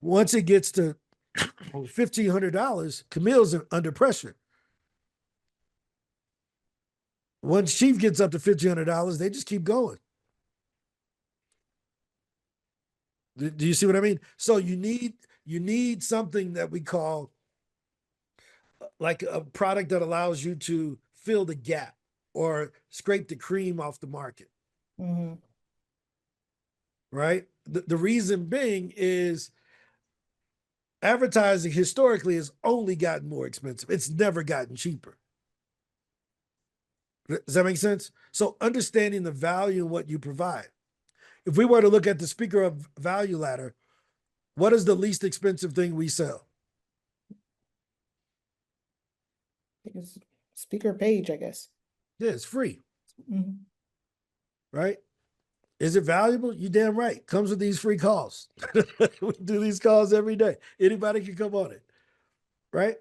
Once it gets to $1,500, Camille's under pressure. Once Chief gets up to $1,500, they just keep going. Do you see what I mean? So you need something that we call like a product that allows you to fill the gap or scrape the cream off the market. Mm-hmm. Right? The reason being is advertising historically has only gotten more expensive. It's never gotten cheaper. Does that make sense? So understanding the value in what you provide. If we were to look at the speaker of value ladder, what is the least expensive thing we sell? Because speaker page, I guess. Yeah, it's free, Mm-hmm. right? Is it valuable? You damn right. Comes with these free calls. We do these calls every day. Anybody can come on it, right?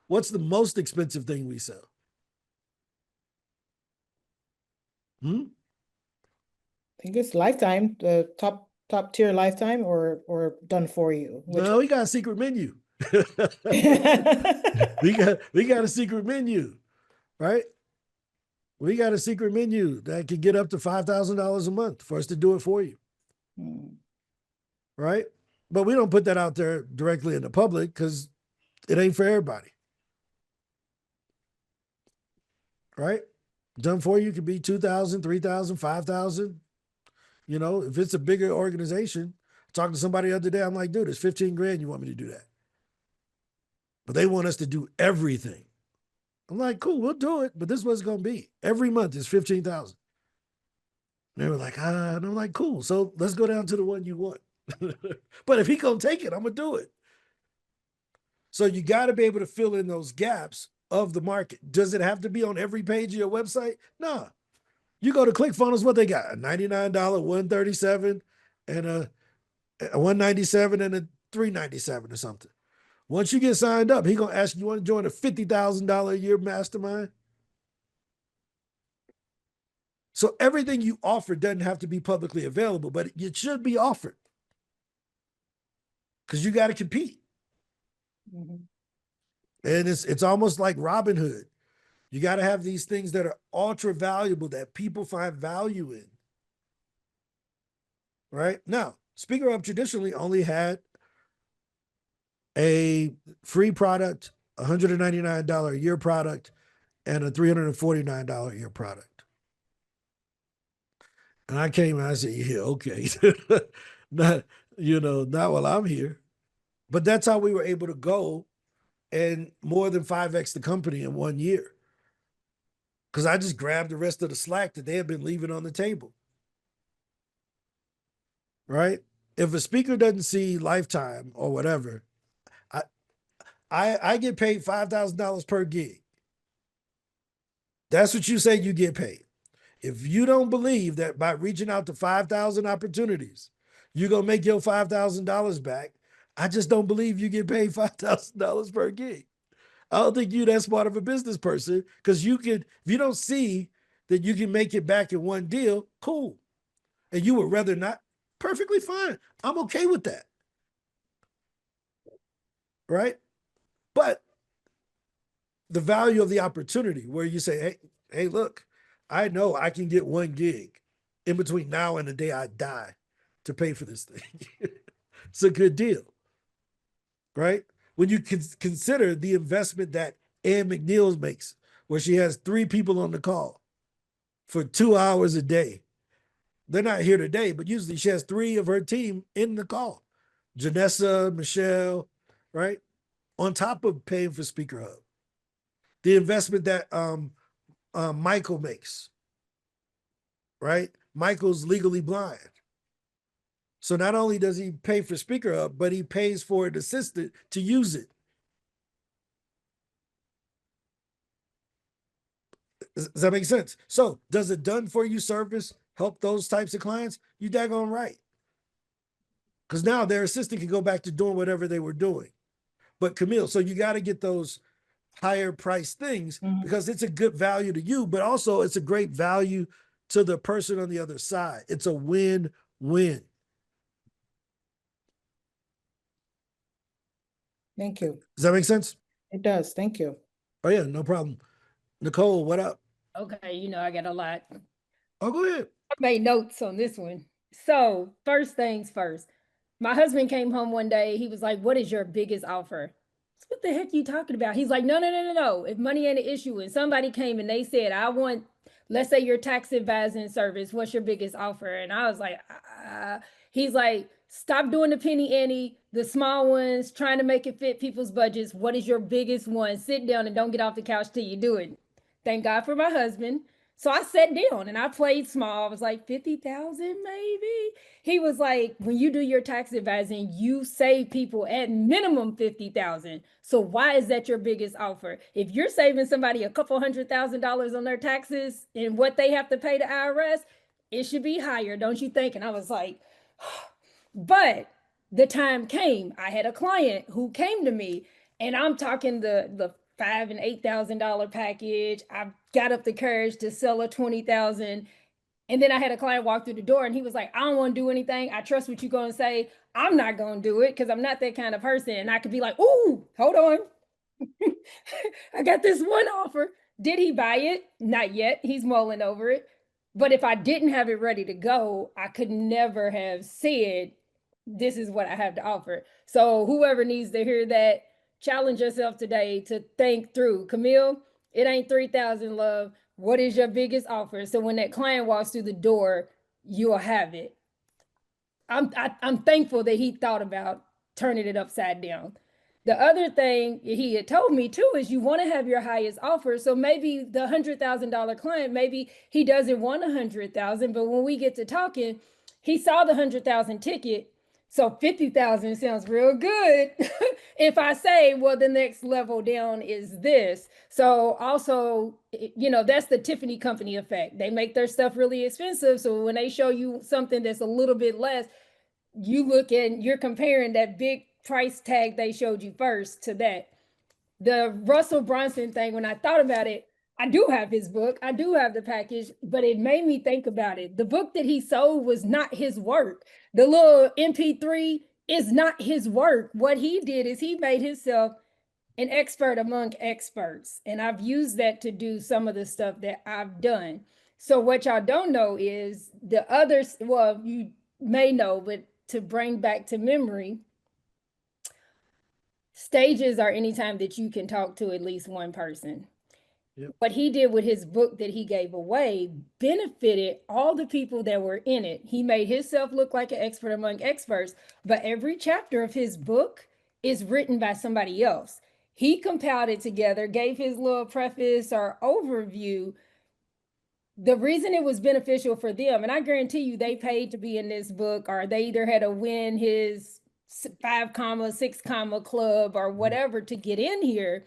What's the most expensive thing we sell? I think it's Lifetime, the top tier Lifetime or done for you. No, we got a secret menu. we got a secret menu, right? We got a secret menu that can get up to $5,000 a month for us to do it for you. Right? But we don't put that out there directly in the public because it ain't for everybody. Right? Done for you could be 2,000, 3,000, 5,000. You know, if it's a bigger organization, talking to somebody the other day, I'm like, dude, it's 15 grand. You want me to do that? But they want us to do everything. I'm like, cool, we'll do it. But this is what it's going to be. Every month is 15,000. They were like, and I'm like, cool. So let's go down to the one you want. But if he gonna take it, I'm gonna do it. So you got to be able to fill in those gaps of the market. Does it have to be on every page of your website? No. You go to ClickFunnels, what they got? A $99, $137, and a $197 and a $397 or something. Once you get signed up, he gonna ask you want to join a $50,000 a year mastermind. So everything you offer doesn't have to be publicly available, but it should be offered. Because you got to compete. And it's almost like Robin Hood. You got to have these things that are ultra valuable that people find value in. Right? Now, Speaker Up traditionally only had a free product, $199 a year product, and a $349 a year product. And I came and I said, yeah, okay. not while I'm here. But that's how we were able to go and more than 5x the company in 1 year. Because I just grabbed the rest of the slack that they had been leaving on the table. Right? If a speaker doesn't see Lifetime or whatever, I get paid $5,000 per gig. That's what you say you get paid. If you don't believe that by reaching out to 5,000 opportunities, you're going to make your $5,000 back, I just don't believe you get paid $5,000 per gig. I don't think you're that smart of a business person because if you don't see that you can make it back in one deal, cool. And you would rather not, perfectly fine. I'm okay with that. Right? But the value of the opportunity where you say, hey, look, I know I can get 1 gig in between now and the day I die to pay for this thing. It's a good deal, right? When you consider the investment that Ann McNeil makes, where she has 3 people on the call for 2 hours a day. They're not here today, but usually she has 3 of her team in the call. Janessa, Michelle, right? On top of paying for Speaker Hub. The investment that Michael makes, right? Michael's legally blind. So not only does he pay for Speaker Hub, but he pays for an assistant to use it. Does that make sense? So does a done for you service help those types of clients? You daggone right. Because now their assistant can go back to doing whatever they were doing. But Camille, so you got to get those higher price things because it's a good value to you, but also it's a great value to the person on the other side. It's a win-win. Thank you. Does that make sense? It does. Thank you. Oh yeah, no problem. Nicole, what up? Okay, I got a lot. Oh, go ahead. I made notes on this one. So first things first, my husband came home one day. He was like, what is your biggest offer? What the heck are you talking about? He's like, no. If money ain't an issue and somebody came and they said, I want, let's say your tax advising service, what's your biggest offer? And I was like, he's like, stop doing the penny ante, the small ones, trying to make it fit people's budgets. What is your biggest one? Sit down and don't get off the couch till you do it. Thank God for my husband. So I sat down and I played small. I was like, 50,000 maybe. He was like, when you do your tax advising, you save people at minimum 50,000. So why is that your biggest offer? If you're saving somebody a couple $100,000 on their taxes and what they have to pay the IRS, it should be higher, don't you think? And I was like, but the time came. I had a client who came to me, and I'm talking the $5,000 and $8,000 package. I got up the courage to sell a 20,000. And then I had a client walk through the door and he was like, I don't want to do anything. I trust what you're going to say. I'm not going to do it because I'm not that kind of person. And I could be like, ooh, hold on. I got this one offer. Did he buy it? Not yet. He's mulling over it. But if I didn't have it ready to go, I could never have said, this is what I have to offer. So whoever needs to hear that, challenge yourself today to think through. Camille, it ain't 3,000, love. What is your biggest offer? So when that client walks through the door, you'll have it. I'm thankful that he thought about turning it upside down. The other thing he had told me too is you want to have your highest offer. So maybe the $100,000 client, maybe he doesn't want 100,000, but when we get to talking, he saw the 100,000 ticket. So 50,000 sounds real good. If I say, well, the next level down is this. So also, that's the Tiffany company effect. They make their stuff really expensive. So when they show you something that's a little bit less, you look and you're comparing that big price tag they showed you first to that. The Russell Brunson thing, when I thought about it, I do have his book. I do have the package, but it made me think about it. The book that he sold was not his work. The little MP3 is not his work. What he did is he made himself an expert among experts. And I've used that to do some of the stuff that I've done. So what y'all don't know is the others, well, you may know, but to bring back to memory, stages are anytime that you can talk to at least one person. Yep. What he did with his book that he gave away benefited all the people that were in it. He made himself look like an expert among experts, but every chapter of his book is written by somebody else. He compiled it together, gave his little preface or overview. The reason it was beneficial for them, and I guarantee you they paid to be in this book, or they either had to win his 5, 6 club or whatever to get in here.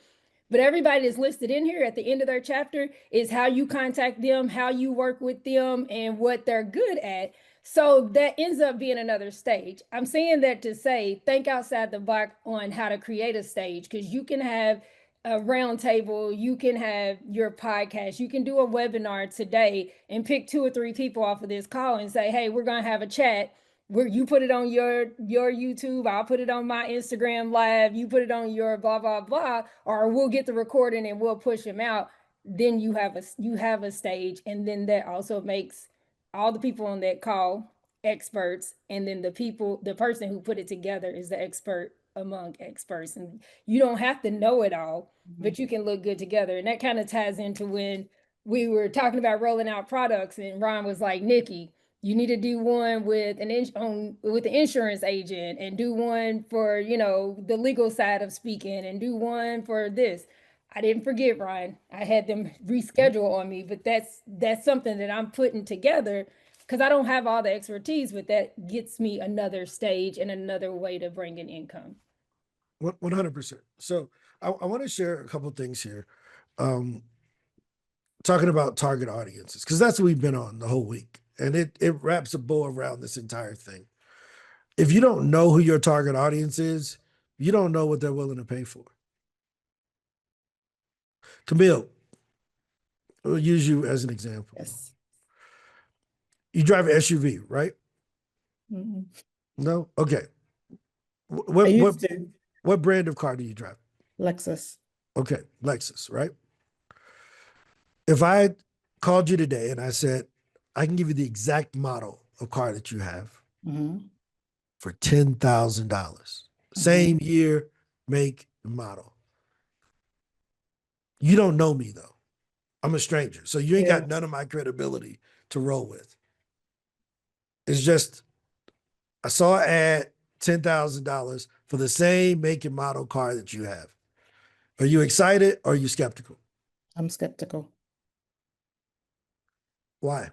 But everybody that's listed in here at the end of their chapter is how you contact them, how you work with them, and what they're good at. So that ends up being another stage. I'm saying that to say, think outside the box on how to create a stage, because you can have a round table, you can have your podcast, you can do a webinar today and pick 2 or 3 people off of this call and say, hey, we're going to have a chat. Where you put it on your YouTube, I'll put it on my Instagram live, you put it on your blah, blah, blah, or we'll get the recording and we'll push them out. Then you have a stage. And then that also makes all the people on that call experts. And then the person who put it together is the expert among experts. And you don't have to know it all, but you can look good together. And that kind of ties into when we were talking about rolling out products and Ron was like, Nikki, you need to do one with with the insurance agent, and do one for, the legal side of speaking, and do one for this. I didn't forget, Ryan. I had them reschedule on me, but that's something that I'm putting together because I don't have all the expertise, but that gets me another stage and another way to bring in income. 100%. So I want to share a couple of things here. Talking about target audiences, because that's what we've been on the whole week. And it wraps a bow around this entire thing. If you don't know who your target audience is, you don't know what they're willing to pay for. Camille, we'll use you as an example. Yes. You drive an SUV, right? Mm-hmm. No? Okay. I used to. What brand of car do you drive? Lexus. Okay, Lexus, right? If I called you today and I said, I can give you the exact model of car that you have for $10,000. Same year, make, and model. You don't know me though. I'm a stranger. So you ain't got none of my credibility to roll with. It's just, I saw an ad, $10,000 for the same make and model car that you have. Are you excited or are you skeptical? I'm skeptical. Why?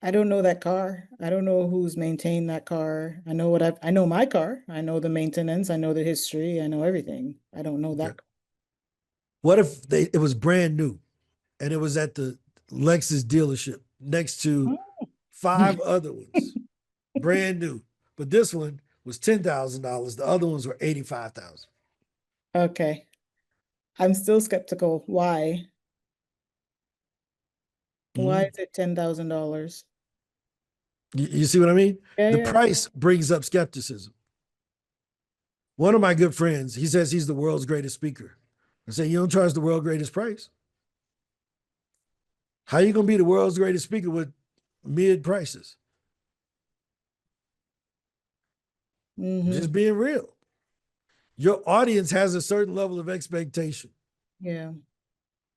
I don't know that car. I don't know who's maintained that car. I know I know my car. I know the maintenance. I know the history. I know everything. I don't know that. What if it was brand new and it was at the Lexus dealership next to 5 other ones, brand new. But this one was $10,000. The other ones were $85,000. Okay. I'm still skeptical. Why? Why is it $10,000? You see what I mean? Yeah, The yeah. price brings up skepticism. One of my good friends, he says he's the world's greatest speaker. I say, you don't charge the world's greatest price. How you gonna be the world's greatest speaker with mid prices? Mhm. Just being real. Your audience has a certain level of expectation. Yeah.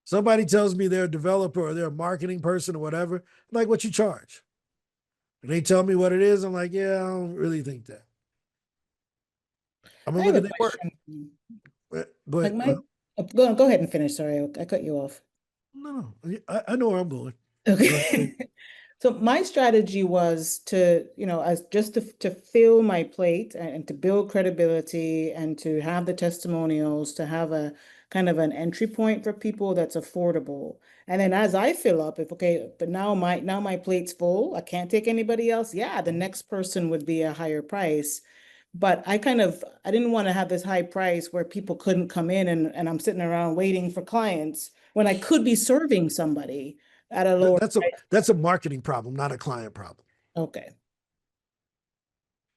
Somebody tells me they're a developer or they're a marketing person or whatever, I'm like, what you charge? And they tell me what it is. I'm like, yeah, I don't really think that. I'm I gonna have look a at their work. question. But Like go ahead and finish. Sorry, I cut you off. no, I know where I'm going. Okay. So my strategy was to, as just to fill my plate and to build credibility and to have the testimonials, to have a kind of an entry point for people that's affordable. And then as I fill up, but now my plate's full, I can't take anybody else. Yeah, the next person would be a higher price. But I didn't want to have this high price where people couldn't come in and I'm sitting around waiting for clients when I could be serving somebody at a lower price. That's a marketing problem, not a client problem. Okay.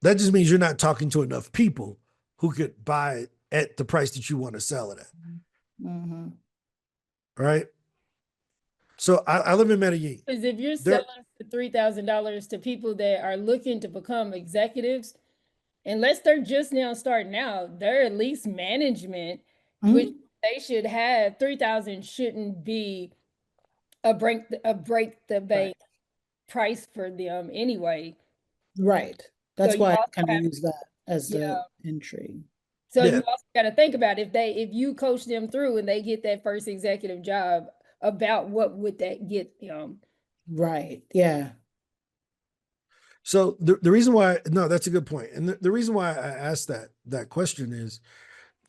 That just means you're not talking to enough people who could buy it at the price that you want to sell it at. Mm-hmm. Right? So I live in Medellin. Because if you're selling for $3,000 to people that are looking to become executives, unless they're just now starting out, they're at least management, which they should have. 3,000 shouldn't be a break the bank price for them anyway. Right. That's So why you I also kind of have- use that as the entry. So Yeah. you also got to think about if you coach them through and they get that first executive job, about what would that get them? Right. Yeah. So the reason why, no, that's a good point. And the reason why I asked that question is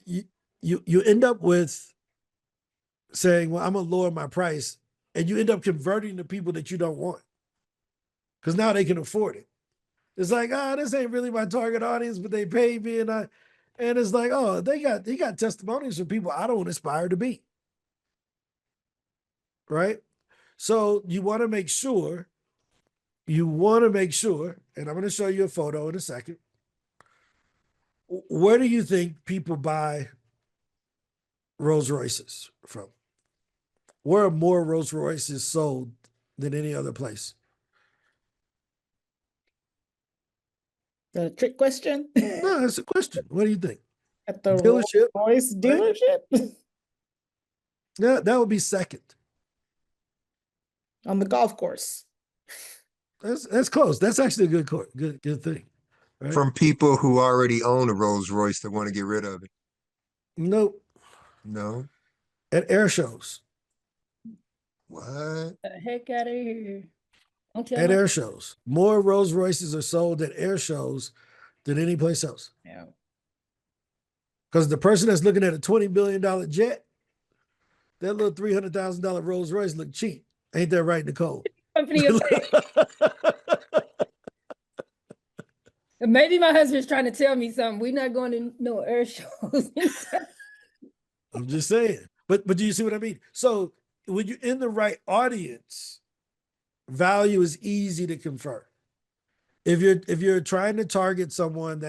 you end up with saying, well, I'm gonna lower my price, and you end up converting the people that you don't want. Because now they can afford it. It's like, this ain't really my target audience, but they pay me, and it's like, they got testimonies from people I don't aspire to be. Right? So you want to make sure, and I'm going to show you a photo in a second. Where do you think people buy Rolls Royces from? Where are more Rolls Royces sold than any other place? The trick question? No, it's a question. What do you think? At the Dealership? Royce dealership? Yeah, that would be second. On the golf course. That's close. That's actually a good thing. Right? From people who already own a Rolls Royce that want to get rid of it. Nope. No. At air shows. What? The heck out of here. Don't tell At me. air shows. More Rolls Royces are sold at air shows than any place else. Yeah. Because the person that's looking at a $20 billion jet, that little $300,000 Rolls Royce look cheap. Ain't that right, Nicole? Company of Maybe my husband's trying to tell me something. We're not going to no air shows. I'm just saying. But do you see what I mean? So when you're in the right audience, value is easy to convert. If you're trying to target someone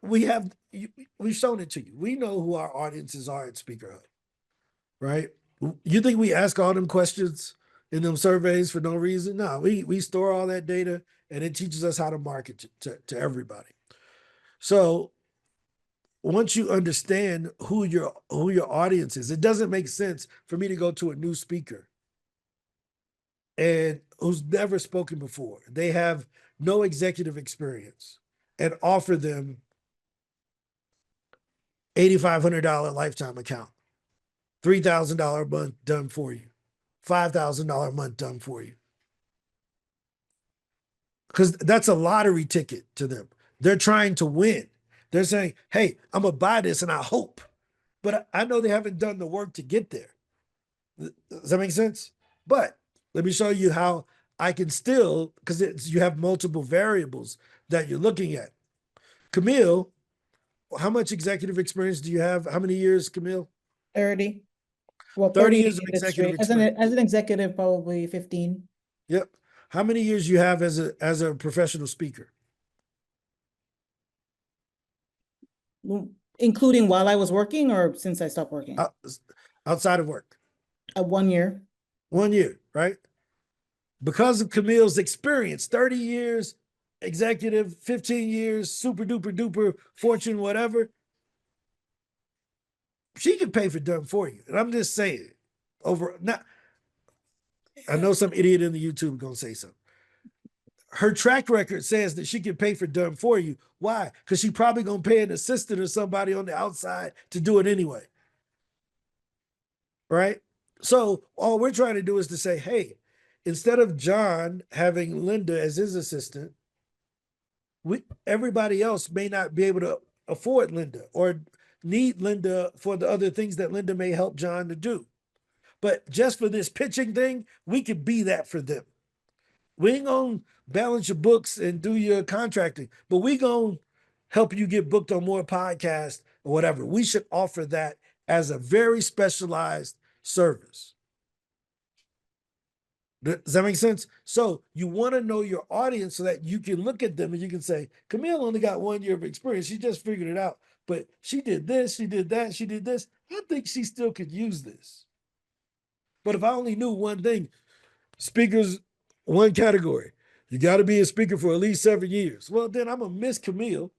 we've shown it to you. We know who our audiences are at Speaker Hub, right? You think we ask all them questions in them surveys for no reason? No, we store all that data, and it teaches us how to market to everybody. So once you understand who your audience is, it doesn't make sense for me to go to a new speaker and who's never spoken before. They have no executive experience, and offer them $8,500 lifetime account, $3,000 a month done for you, $5,000 a month done for you. Because that's a lottery ticket to them. They're trying to win. They're saying, hey, I'm going to buy this and I hope. But I know they haven't done the work to get there. Does that make sense? But Let me show you how I can still, because you have multiple variables that you're looking at. Camille, how much executive experience do you have? How many years, Camille? 30. Well, 30 30 years of industry. executive As an executive, probably 15. Yep. How many years you have as a professional speaker? Including while I was working or since I stopped working? Outside of work? 1 year. 1 year, right? Because of Camille's experience, 30 years, executive, 15 years, super duper duper fortune, whatever, she can pay for done for you. And I'm just saying, now, I know some idiot in the YouTube gonna say something. Her track record says that she can pay for done for you. Why? Because she probably gonna pay an assistant or somebody on the outside to do it anyway. Right? So all we're trying to do is to say, hey, instead of John having Linda as his assistant, everybody else may not be able to afford Linda or need Linda for the other things that Linda may help John to do. But just for this pitching thing, we could be that for them. We ain't gonna balance your books and do your contracting, but we gonna help you get booked on more podcasts or whatever. We should offer that as a very specialized service. Does that make sense? So you want to know your audience so that you can look at them and you can say, Camille only got 1 year of experience. She just figured it out, but she did this, she did that, she did this. I think she still could use this. But if I only knew one thing, speakers, one category, you got to be a speaker for at least 7 years. Well, then I'm going to miss Camille.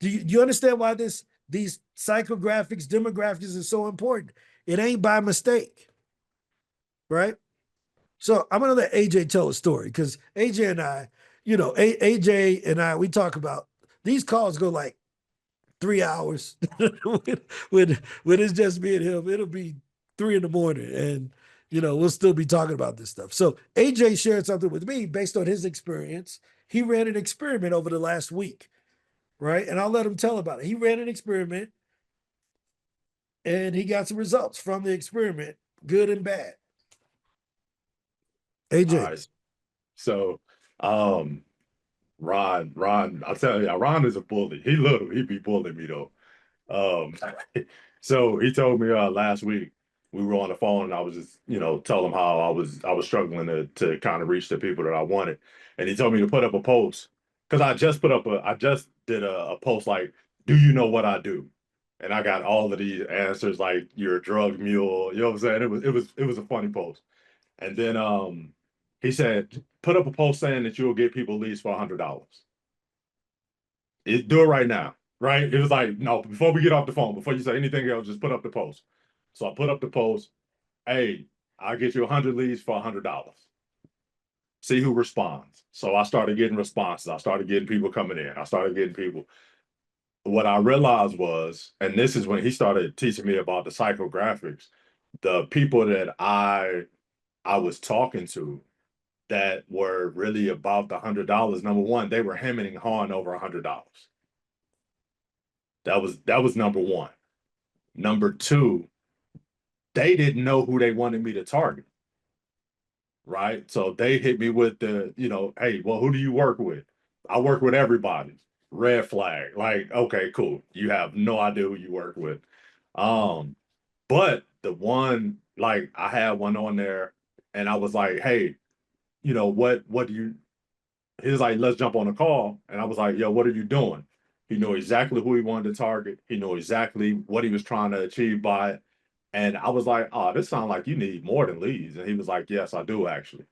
Do you understand why these psychographics, demographics is so important? It ain't by mistake, right? So I'm going to let AJ tell a story because AJ and I, AJ and I, we talk about these calls go like 3 hours. when it's just me and him, it'll be 3 a.m. and we'll still be talking about this stuff. So AJ shared something with me based on his experience. He ran an experiment over the last week, right? And I'll let him tell about it. He ran an experiment and he got some results from the experiment, good and bad. AJ. All right. So, Ron, I'll tell you, Ron is a bully. He be bullying me though. So he told me last week we were on the phone and I was just, tell him how I was struggling to kind of reach the people that I wanted. And he told me to put up a post because I just did a post like, do you know what I do? And I got all of these answers like you're a drug mule. You know what I'm saying? It was a funny post. And then he said, put up a post saying that you'll get people leads for $100. Do it right now, right? It was like, no, before we get off the phone, before you say anything else, just put up the post. So I put up the post, hey, I'll get you 100 leads for $100. See who responds. So I started getting responses. I started getting people coming in. I started getting people. What I realized was, and this is when he started teaching me about the psychographics, the people that I was talking to that were really about the $100. Number one, they were hemming and hawing over $100. That was number one. Number two, they didn't know who they wanted me to target. Right? So they hit me with the, hey, well, who do you work with? I work with everybody. Red flag. Like, okay, cool. You have no idea who you work with. But the one, like I had one on there and I was like, hey, what do you, he was like, let's jump on a call. And I was like, yo, what are you doing? He knew exactly who he wanted to target. He knew exactly what he was trying to achieve by it. And I was like, oh, this sounds like you need more than leads. And he was like, yes, I do actually.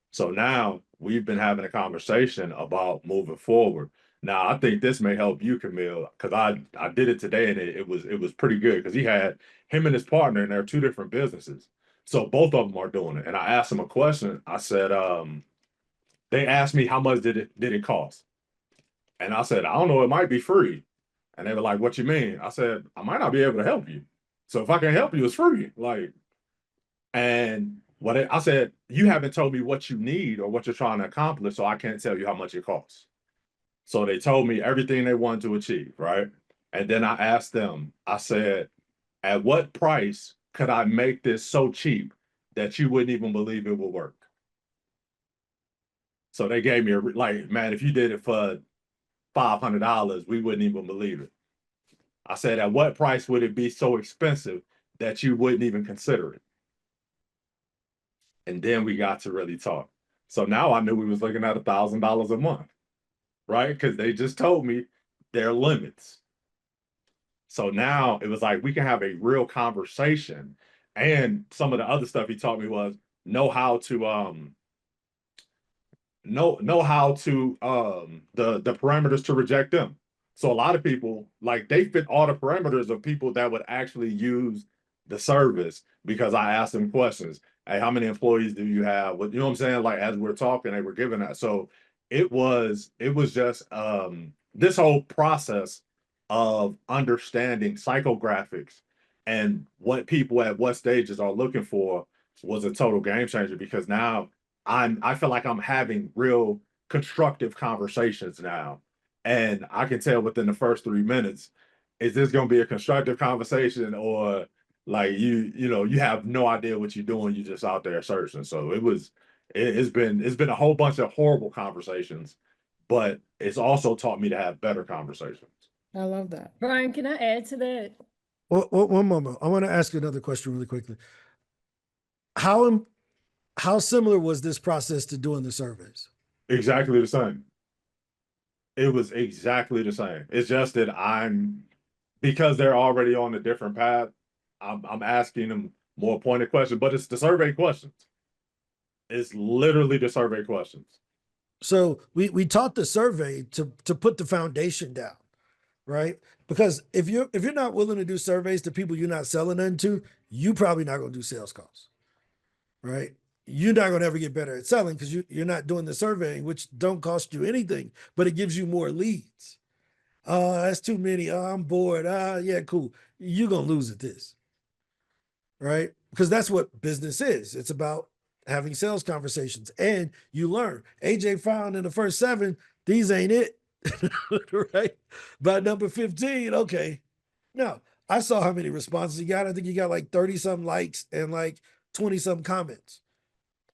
So now we've been having a conversation about moving forward. Now, I think this may help you, Camille, because I did it today and it was pretty good because he had him and his partner and they're two different businesses. So both of them are doing it. And I asked him a question. I said, they asked me how much did it cost? And I said, I don't know, it might be free. And they were like, what you mean? I said, I might not be able to help you. So if I can help you, it's free. And I said, you haven't told me what you need or what you're trying to accomplish, so I can't tell you how much it costs. So they told me everything they wanted to achieve, right? And then I asked them, I said, at what price could I make this so cheap that you wouldn't even believe it would work. So they gave me like, man, if you did it for $500, we wouldn't even believe it. I said, at what price would it be so expensive that you wouldn't even consider it? And then we got to really talk. So now I knew we was looking at $1,000 a month, right? Because they just told me their limits. So now it was like we can have a real conversation. And some of the other stuff he taught me was know how to the parameters to reject them. So a lot of people, like, they fit all the parameters of people that would actually use the service, because I asked them questions. Hey, how many employees do you have? What, you know what I'm saying? Like, as we're talking, they were giving that. So it was just this whole process of understanding psychographics and what people at what stages are looking for was a total game changer, because now I feel like I'm having real constructive conversations now. And I can tell within the first 3 minutes, is this going to be a constructive conversation, or like you have no idea what you're doing, you're just out there searching. So it's been a whole bunch of horrible conversations, but it's also taught me to have better conversations. I love that. Brian, can I add to that? Well, one moment. I want to ask you another question really quickly. How similar was this process to doing the surveys? Exactly the same. It was exactly the same. It's just that because they're already on a different path, I'm asking them more pointed questions, but it's the survey questions. It's literally the survey questions. So we taught the survey to put the foundation down, right? Because if you're not willing to do surveys to people you're not selling into, you probably not going to do sales calls, right? You're not going to ever get better at selling because you're not doing the surveying, which don't cost you anything, but it gives you more leads. That's too many. I'm bored. Yeah, cool. You're going to lose at this, right? Because that's what business is. It's about having sales conversations, and you learn. AJ found in the first 7, these ain't it, right? By number 15, okay. Now, I saw how many responses you got. I think you got like 30-some likes and like 20-some comments.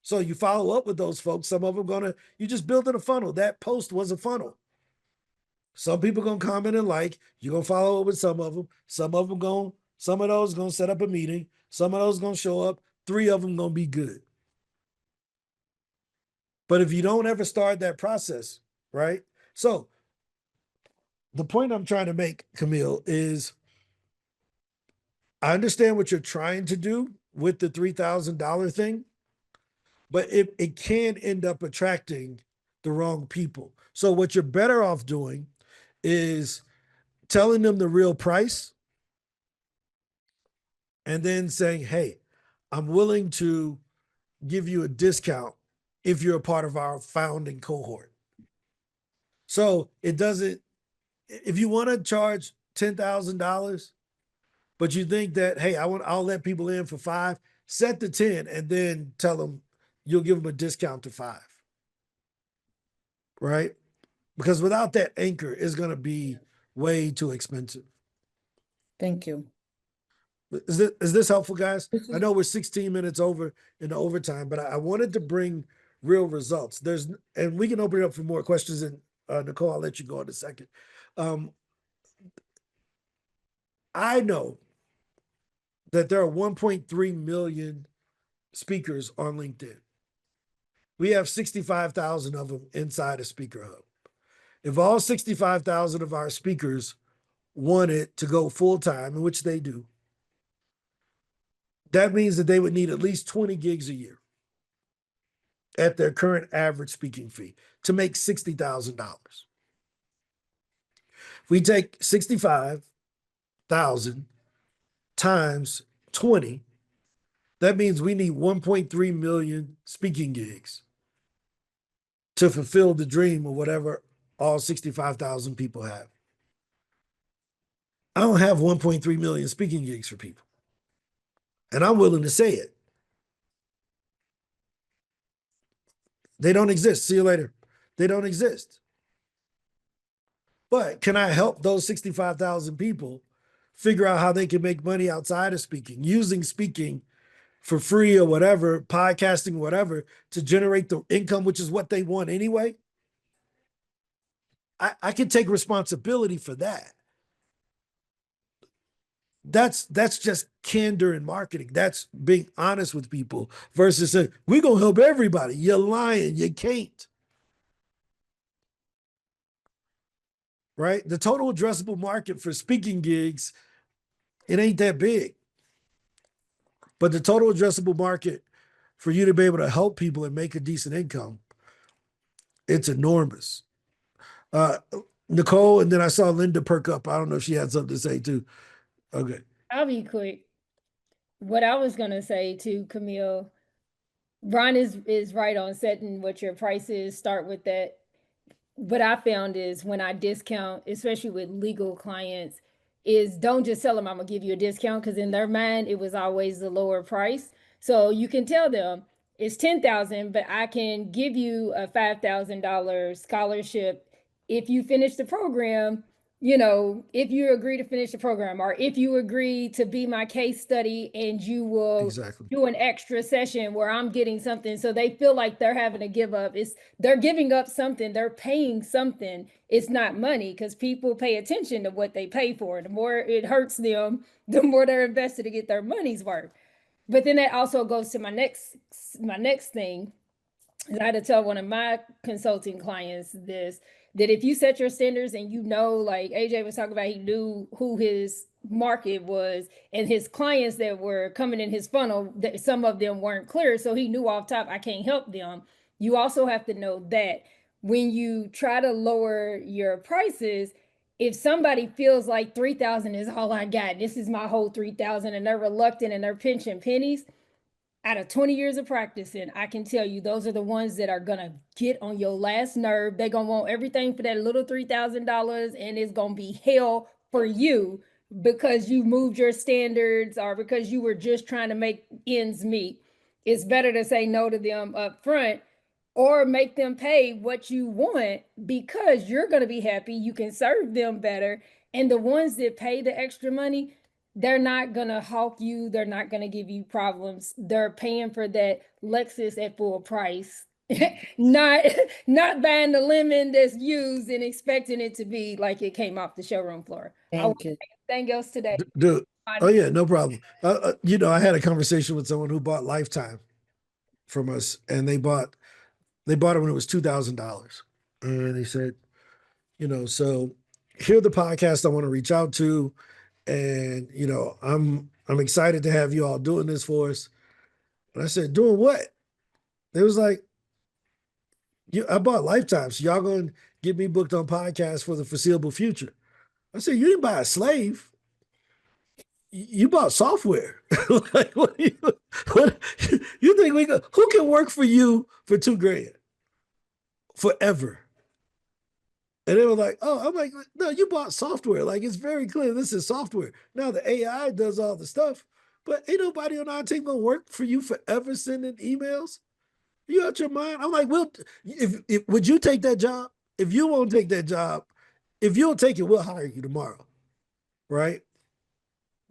So you follow up with those folks. Some of them you just building a funnel. That post was a funnel. Some people gonna comment and like, you're gonna follow up with some of them. Some of those gonna set up a meeting. Some of those gonna show up. 3 of them gonna be good. But if you don't ever start that process, right? So the point I'm trying to make, Camille, is I understand what you're trying to do with the $3,000 thing, but it can end up attracting the wrong people. So what you're better off doing is telling them the real price and then saying, hey, I'm willing to give you a discount if you're a part of our founding cohort. So it doesn't, if you want to charge $10,000, but you think that, hey, I'll let people in for 5, set the 10 and then tell them you'll give them a discount to 5. Right? Because without that anchor, it's going to be way too expensive. Thank you. Is this helpful, guys? I know we're 16 minutes over in the overtime, but I wanted to bring real results. And we can open it up for more questions. And Nicole, I'll let you go in a second. I know that there are 1.3 million speakers on LinkedIn. We have 65,000 of them inside a Speaker Hub. If all 65,000 of our speakers wanted to go full-time, in which they do, that means that they would need at least 20 gigs a year at their current average speaking fee to make $60,000. If we take 65,000 times 20, that means we need 1.3 million speaking gigs to fulfill the dream of whatever all 65,000 people have. I don't have 1.3 million speaking gigs for people. And I'm willing to say it. They don't exist. See you later. They don't exist. But can I help those 65,000 people figure out how they can make money outside of speaking, using speaking for free or whatever, podcasting, whatever, to generate the income, which is what they want anyway, I can take responsibility for that. That's just candor in marketing. That's being honest with people versus saying, we're going to help everybody. You're lying. You can't. Right? The total addressable market for speaking gigs, it ain't that big. But the total addressable market for you to be able to help people and make a decent income, it's enormous. Nicole, and then I saw Linda perk up. I don't know if she had something to say too. Okay. I'll be quick. What I was gonna say to Camille, Ron is right on setting what your price is, start with that. What I found is when I discount, especially with legal clients, is don't just tell them I'm gonna give you a discount, because in their mind it was always the lower price. So you can tell them it's 10,000, but I can give you a $5,000 scholarship if you finish the program. You know, if you agree to finish the program, or if you agree to be my case study and you will Exactly. do an extra session where I'm getting something. So they feel like they're having to give up. They're giving up something, they're paying something. It's not money, because people pay attention to what they pay for. The more it hurts them, the more they're invested to get their money's worth. But then that also goes to my next thing. I had to tell one of my consulting clients this, that if you set your standards and you know, like AJ was talking about, he knew who his market was and his clients that were coming in his funnel, that some of them weren't clear. So he knew off top, I can't help them. You also have to know that when you try to lower your prices, if somebody feels like 3,000 is all I got, this is my whole 3,000, and they're reluctant and they're pinching pennies, out of 20 years of practicing, I can tell you those are the ones that are gonna get on your last nerve. They're gonna want everything for that little $3,000, and it's gonna be hell for you because you moved your standards or because you were just trying to make ends meet. It's better to say no to them up front or make them pay what you want, because you're gonna be happy, you can serve them better. And the ones that pay the extra money, they're not gonna hawk you. They're not gonna give you problems. They're paying for that Lexus at full price, not buying the lemon that's used and expecting it to be like it came off the showroom floor. Thank you. Anything else today? Dude. Oh yeah, no problem. You know, I had a conversation with someone who bought Lifetime from us, and they bought it when it was $2,000, and they said, you know, so here are the podcasts I want to reach out to. And you know, I'm excited to have you all doing this for us. And I said, doing what? They was like, I bought Lifetime, so y'all gonna get me booked on podcasts for the foreseeable future. I said, you didn't buy a slave. You bought software. Like, what you think who can work for you for $2,000 forever? And they were like, oh, I'm like, no, you bought software. Like, it's very clear this is software. Now the AI does all the stuff, but ain't nobody on our team gonna work for you forever sending emails. You out your mind? I'm like, well, if would you take that job? If you won't take that job, if you don't take it, we'll hire you tomorrow. Right?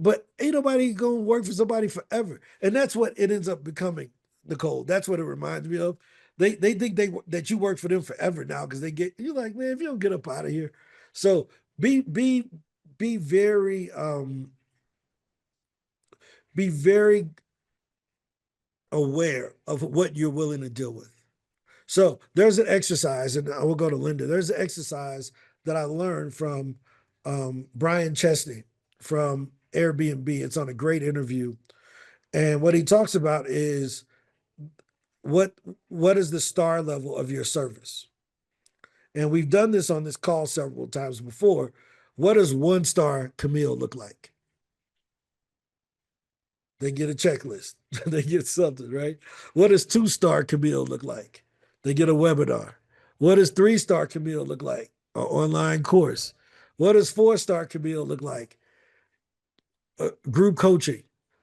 But ain't nobody gonna work for somebody forever. And that's what it ends up becoming, Nicole. That's what it reminds me of. They think that you work for them forever now, because you're like, man, if you don't get up out of here. So be very aware of what you're willing to deal with. So there's an exercise, and I will go to Linda. There's an exercise that I learned from Brian Chesney from Airbnb. It's on a great interview. And what he talks about is what is the star level of your service? And we've done this on this call several times before. What does 1-star Camille look like? They get a checklist. They get something, right? What does 2-star Camille look like? They get a webinar. What does 3-star Camille look like? An online course. What does 4-star Camille look like? Group coaching.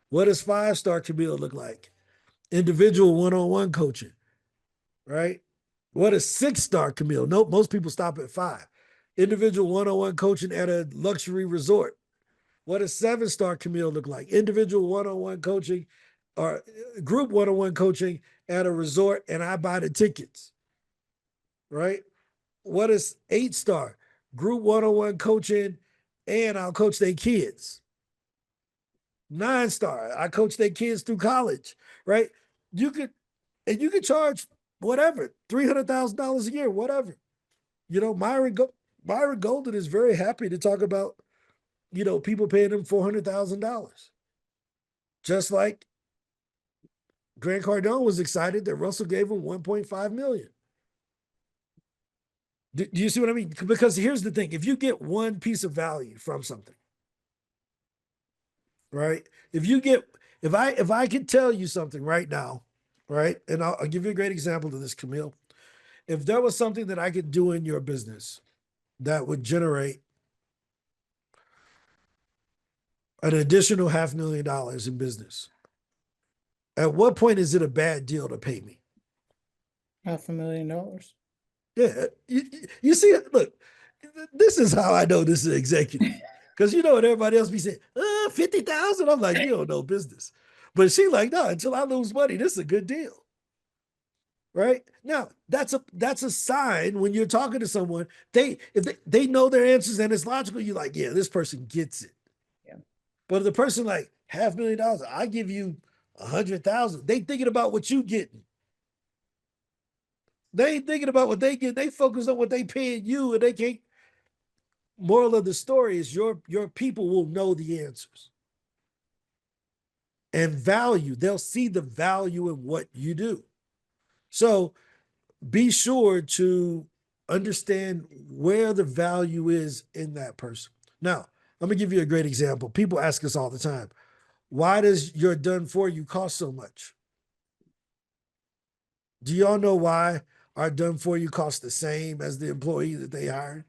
What does 5-star Camille look like? Individual one-on-one coaching, right? What is 6-star Camille? Nope, most people stop at 5. Individual one-on-one coaching at a luxury resort. What does 7-star Camille look like? Individual one-on-one coaching or group one-on-one coaching at a resort and I buy the tickets, right? What is 8-star? Group one-on-one coaching and I'll coach their kids. 9-star, I coach their kids through college, right? You could charge whatever, $300,000 a year, whatever. You know, Myron Golden is very happy to talk about, you know, people paying him $400,000. Just like Grant Cardone was excited that Russell gave him 1.5 million. Do you see what I mean? Because here's the thing: if you get one piece of value from something, right? If I can tell you something right now, right, and I'll give you a great example of this, Camille. If there was something that I could do in your business that would generate an additional $500,000 in business, at what point is it a bad deal to pay me? $500,000. Yeah, you see, look, this is how I know this is an executive. Because you know what everybody else be saying, 50,000. I'm like, you don't know business. But she like, no, until I lose money, this is a good deal. Right? Now, that's a sign when you're talking to someone, if they know their answers and it's logical, you're like, yeah, this person gets it. Yeah. But if the person like $500,000, I give you 100,000, they thinking about what you getting. They ain't thinking about what they get. They focus on what they paying you, and they can't. Moral of the story is your people will know the answers. And value, they'll see the value in what you do. So be sure to understand where the value is in that person. Now, let me give you a great example. People ask us all the time, why does your done for you cost so much? Do y'all know why our done for you costs the same as the employee that they hired?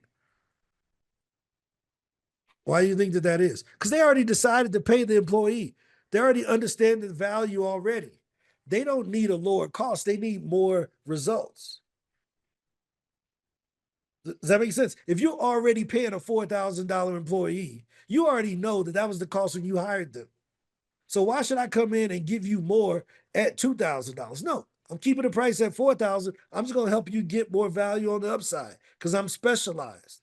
Why do you think that is? Because they already decided to pay the employee. They already understand the value already. They don't need a lower cost. They need more results. Does that make sense? If you're already paying a $4,000 employee, you already know that that was the cost when you hired them. So why should I come in and give you more at $2,000? No, I'm keeping the price at $4,000. I'm just going to help you get more value on the upside because I'm specialized.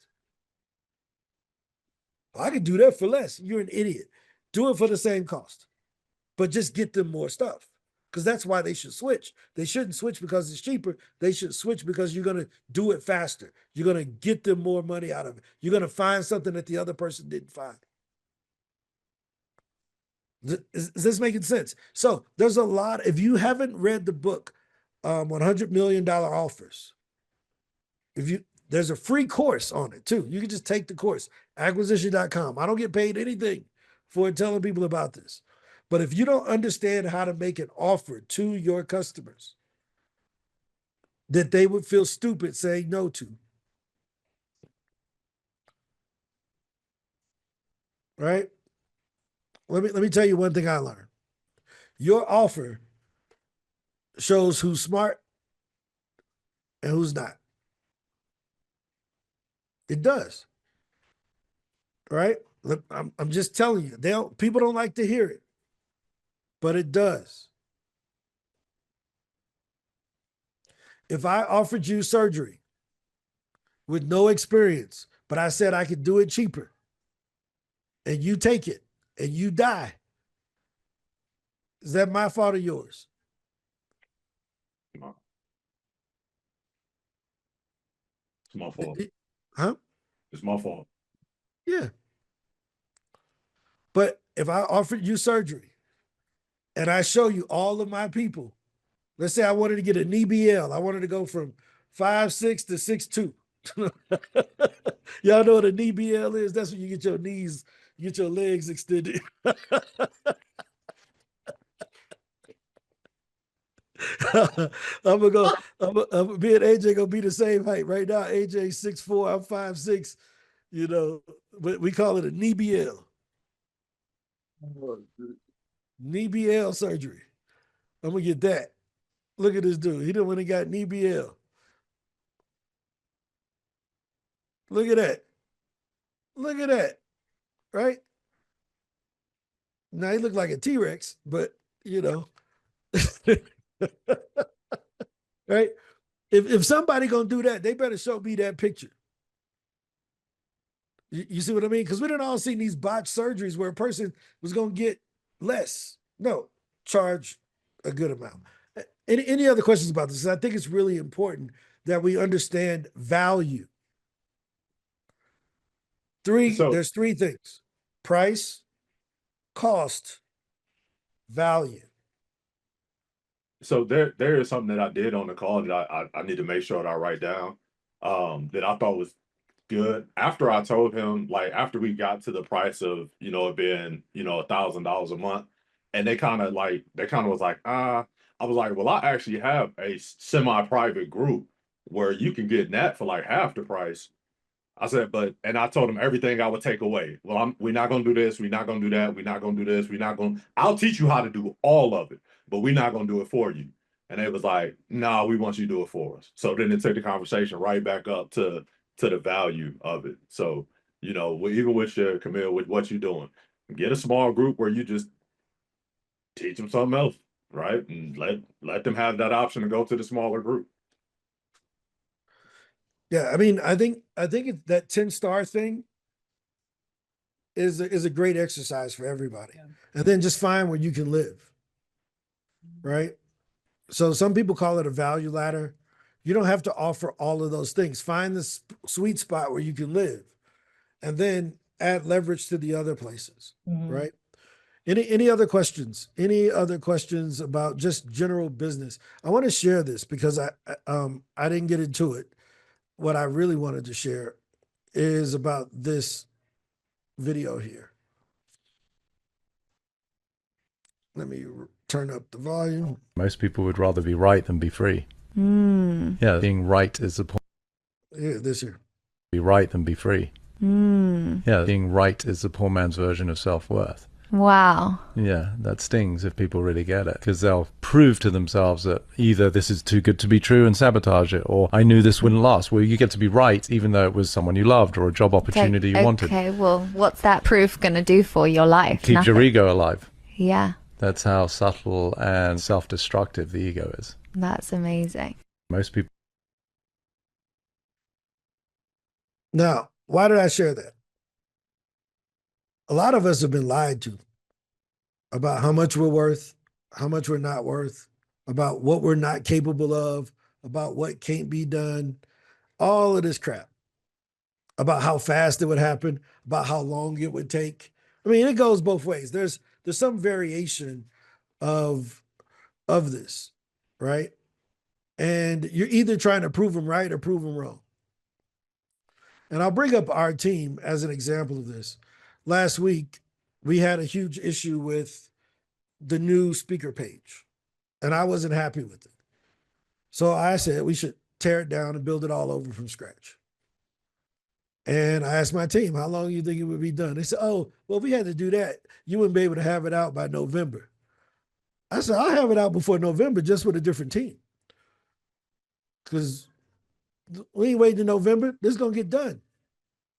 I can do that for less. You're an idiot. Do it for the same cost, but just get them more stuff because that's why they should switch. They shouldn't switch because it's cheaper. They should switch because you're going to do it faster. You're going to get them more money out of it. You're going to find something that the other person didn't find. Is this making sense? So there's a lot. If you haven't read the book, $100 Million Offers, there's a free course on it too. You can just take the course, acquisition.com. I don't get paid anything for telling people about this. But if you don't understand how to make an offer to your customers that they would feel stupid saying no to, right? Let me tell you one thing I learned. Your offer shows who's smart and who's not. It does. Right? I'm just telling you. People don't like to hear it, but it does. If I offered you surgery with no experience, but I said I could do it cheaper, and you take it and you die, is that my fault or yours? No. It's my fault. Huh? It's my fault. Yeah. But if I offered you surgery and I show you all of my people, let's say I wanted to get an EBL. I wanted to go from 5'6" to 6'2". Y'all know what an EBL is? That's when you get your knees, you get your legs extended. I'm gonna go. Me and AJ gonna be the same height right now. AJ 6'4", I'm 5'6". You know, but we call it a NBL. NBL surgery. I'm gonna get that. Look at this dude. He done went and got NBL. Look at that. Look at that. Right? Now he looked like a T-Rex, but you know, Right? If somebody gonna do that, they better show me that picture. You see what I mean? Because we didn't all seen these botched surgeries where a person was gonna get less. No, charge a good amount. Any other questions about this? I think it's really important that we understand value. So There's three things: price, cost, value. so there is something that I did on the call that I need to make sure that I write down that I thought was good. After I told him, like after we got to the price of, it being, $1,000 a month, and they kind of was like, I was like, well, I actually have a semi-private group where you can get that for like half the price. I said, and I told him everything I would take away. Well, we're not gonna do this, we're not gonna do that, we're not gonna do this, I'll teach you how to do all of it, but we're not gonna do it for you. And they was like, no, we want you to do it for us. So then it took the conversation right back up to the value of it. So, even with your Camille, with what you're doing, get a small group where you just teach them something else, right? And let them have that option to go to the smaller group. Yeah, I mean, I think that 10-star thing is a great exercise for everybody. Yeah. And then just find where you can live. Right? So some people call it a value ladder. You don't have to offer all of those things. Find the sweet spot where you can live, and then add leverage to the other places. Right? Any other questions? Any other questions about just general business? I want to share this because I didn't get into it. What I really wanted to share is about this video here. Let me turn up the volume. Most people would rather be right than be free. Yeah, being right is the point. Here, this here. Be right than be free. Yeah, being right is the poor man's version of self-worth. Wow. Yeah, that stings if people really get it, because they'll prove to themselves that either this is too good to be true and sabotage it, or I knew this wouldn't last. Well, you get to be right even though it was someone you loved or a job opportunity you wanted. Okay, well, what's that proof going to do for your life? Keeps your ego alive. Yeah. That's how subtle and self-destructive the ego is. That's amazing. Most people. Now, why did I share that? A lot of us have been lied to about how much we're worth, how much we're not worth, about what we're not capable of, about what can't be done, all of this crap, about how fast it would happen, about how long it would take. I mean, it goes both ways. There's some variation of this, right? And you're either trying to prove them right or prove them wrong. And I'll bring up our team as an example of this. Last week, we had a huge issue with the new speaker page, and I wasn't happy with it. So I said we should tear it down and build it all over from scratch. And I asked my team, how long do you think it would be done? They said, oh, well, if we had to do that, you wouldn't be able to have it out by November. I said, I'll have it out before November, just with a different team. Because we ain't waiting to November. This is going to get done.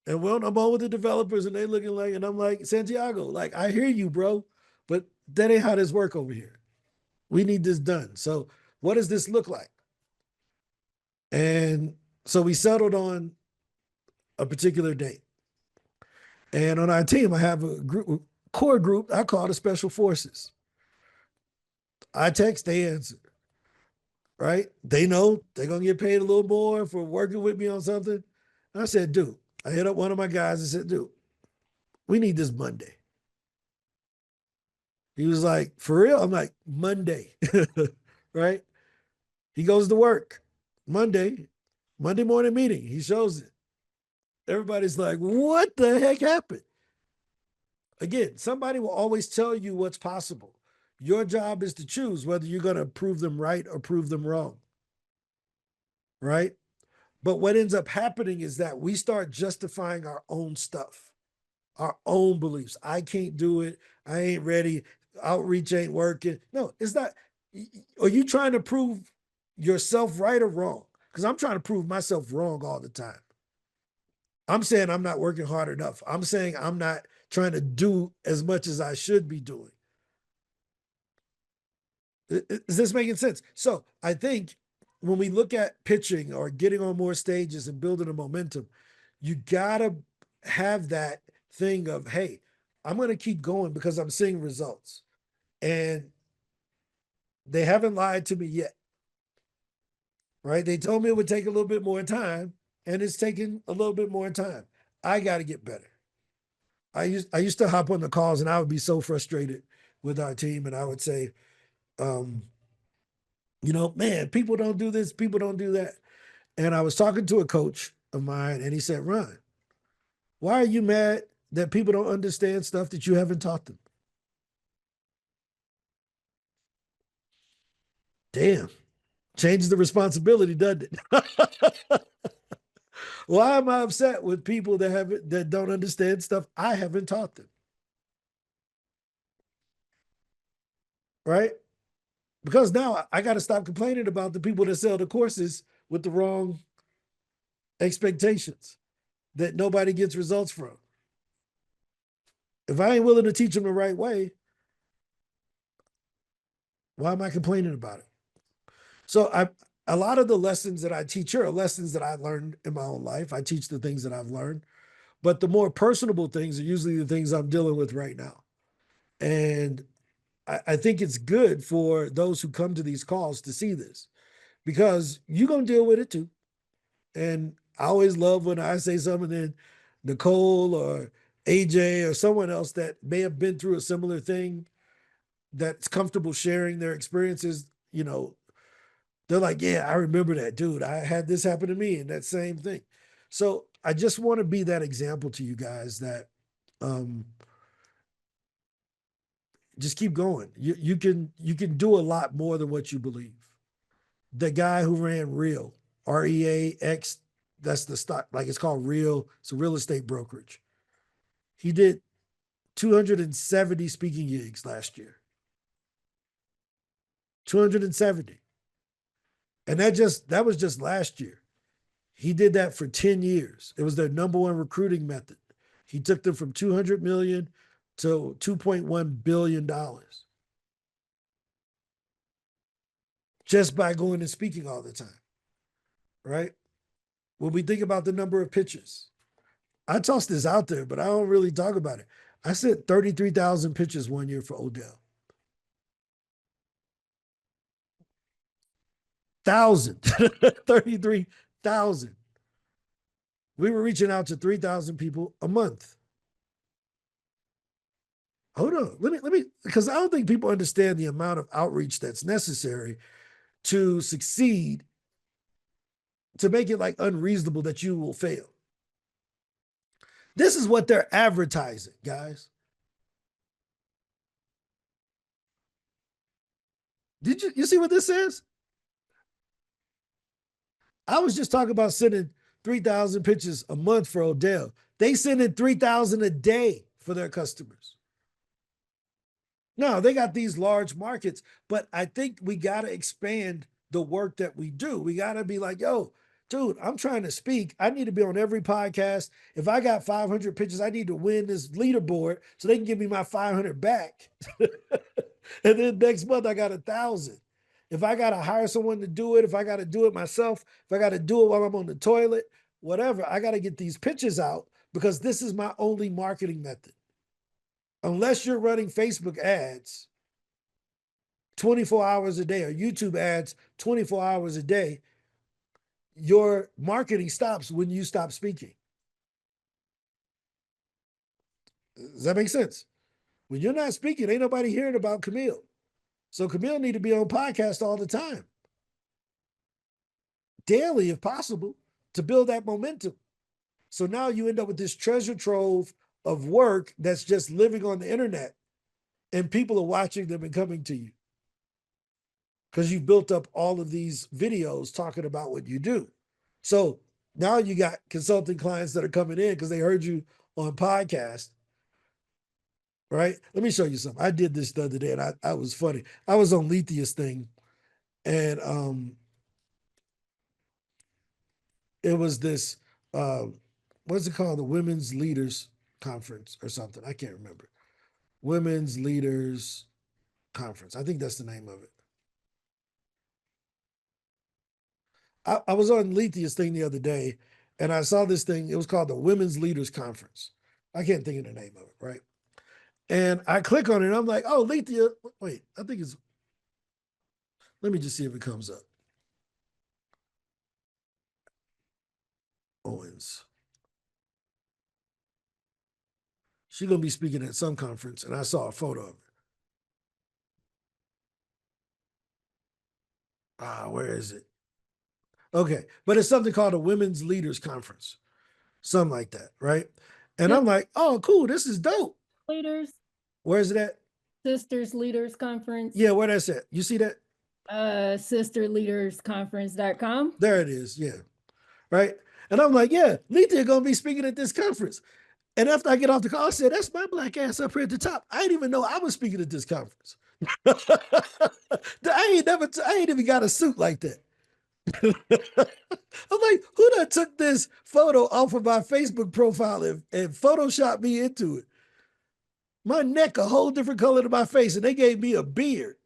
And well, I'm on with the developers, and they looking like, and I'm like, Santiago, like, I hear you, bro, but that ain't how this work over here. We need this done. So what does this look like? And so we settled on a particular date. And on our team, I have a core group I call the Special Forces. I text, they answer, right? They know they're going to get paid a little more for working with me on something. And I said, dude, I hit up one of my guys and said, dude, we need this Monday. He was like, for real? I'm like, Monday, right? He goes to work Monday morning meeting. He shows it. Everybody's like, what the heck happened? Again, somebody will always tell you what's possible. Your job is to choose whether you're going to prove them right or prove them wrong, right? But what ends up happening is that we start justifying our own stuff, our own beliefs. I can't do it. I ain't ready. Outreach ain't working. No, it's not. Are you trying to prove yourself right or wrong? Because I'm trying to prove myself wrong all the time. I'm saying I'm not working hard enough. I'm saying I'm not trying to do as much as I should be doing. Is this making sense? So I think when we look at pitching or getting on more stages and building a momentum, you gotta have that thing of, hey, I'm gonna keep going because I'm seeing results. And they haven't lied to me yet. Right? They told me it would take a little bit more time, and it's taking a little bit more time. I gotta get better. I used to hop on the calls and I would be so frustrated with our team, and I would say, man, people don't do this, people don't do that. And I was talking to a coach of mine, and he said, Ron, why are you mad that people don't understand stuff that you haven't taught them? Damn, changes the responsibility, doesn't it? Why am I upset with people that don't understand stuff I haven't taught them? Right? Because now I got to stop complaining about the people that sell the courses with the wrong expectations that nobody gets results from. If I ain't willing to teach them the right way, why am I complaining about it? So a lot of the lessons that I teach here are lessons that I learned in my own life. I teach the things that I've learned, but the more personable things are usually the things I'm dealing with right now. And I think it's good for those who come to these calls to see this, because you're going to deal with it too. And I always love when I say something, then Nicole or AJ or someone else that may have been through a similar thing that's comfortable sharing their experiences, they're like, yeah, I remember that, dude. I had this happen to me and that same thing. So I just want to be that example to you guys that just keep going. You can do a lot more than what you believe. The guy who ran Real, REAX, that's the stock, like it's called Real. It's a real estate brokerage. He did 270 speaking gigs last year. 270. And that was just last year. He did that for 10 years. It was their number one recruiting method. He took them from 200 million to $2.1 billion just by going and speaking all the time, right? When we think about the number of pitches, I toss this out there, but I don't really talk about it. I sent 33,000 pitches one year for Odell. 33,000. We were reaching out to 3,000 people a month. Hold on, let me, because I don't think people understand the amount of outreach that's necessary to succeed, to make it like unreasonable that you will fail. This is what they're advertising, guys. Did you see what this says? I was just talking about sending 3,000 pitches a month for Odell. They send in 3,000 a day for their customers. No, they got these large markets, but I think we got to expand the work that we do. We got to be like, yo, dude, I'm trying to speak. I need to be on every podcast. If I got 500 pitches, I need to win this leaderboard so they can give me my 500 back. And then next month I got 1,000. If I got to hire someone to do it, if I got to do it myself, if I got to do it while I'm on the toilet, whatever, I got to get these pitches out because this is my only marketing method. Unless you're running Facebook ads 24 hours a day or YouTube ads 24 hours a day, your marketing stops when you stop speaking. Does that make sense? When you're not speaking, ain't nobody hearing about Camille. So Camille need to be on podcast all the time. Daily, if possible, to build that momentum. So now you end up with this treasure trove of work that's just living on the internet, and people are watching them and coming to you because you built up all of these videos talking about what you do. So now you got consulting clients that are coming in because they heard you on podcast, right? Let me show you something. I did this the other day, and I was funny. I was on Lethia's thing, and it was this, what's it called? The Women's Leaders Conference or something. I can't remember. Women's Leaders Conference. I think that's the name of it. I was on Lethia's thing the other day, and I saw this thing. It was called the Women's Leaders Conference. I can't think of the name of it, right? And I click on it, and I'm like, oh, Lethia. Wait, I think it's. Let me just see if it comes up. Owens. She's gonna be speaking at some conference, and I saw a photo of it. Where is it? Okay, but it's something called a Women's Leaders Conference, something like that, right? And Yep. I'm like, oh, cool, this is dope. Leaders, Where's it at? Sisters Leaders Conference. Yeah, where that's at? You see that? Sisterleadersconference.com. There it is. Yeah, right. And I'm like, yeah, Lethia gonna be speaking at this conference. And after I get off the call, I said, that's my black ass up here at the top. I didn't even know I was speaking at this conference. I ain't even got a suit like that. I'm like, who done took this photo off of my Facebook profile and photoshopped me into it? My neck a whole different color to my face, and they gave me a beard.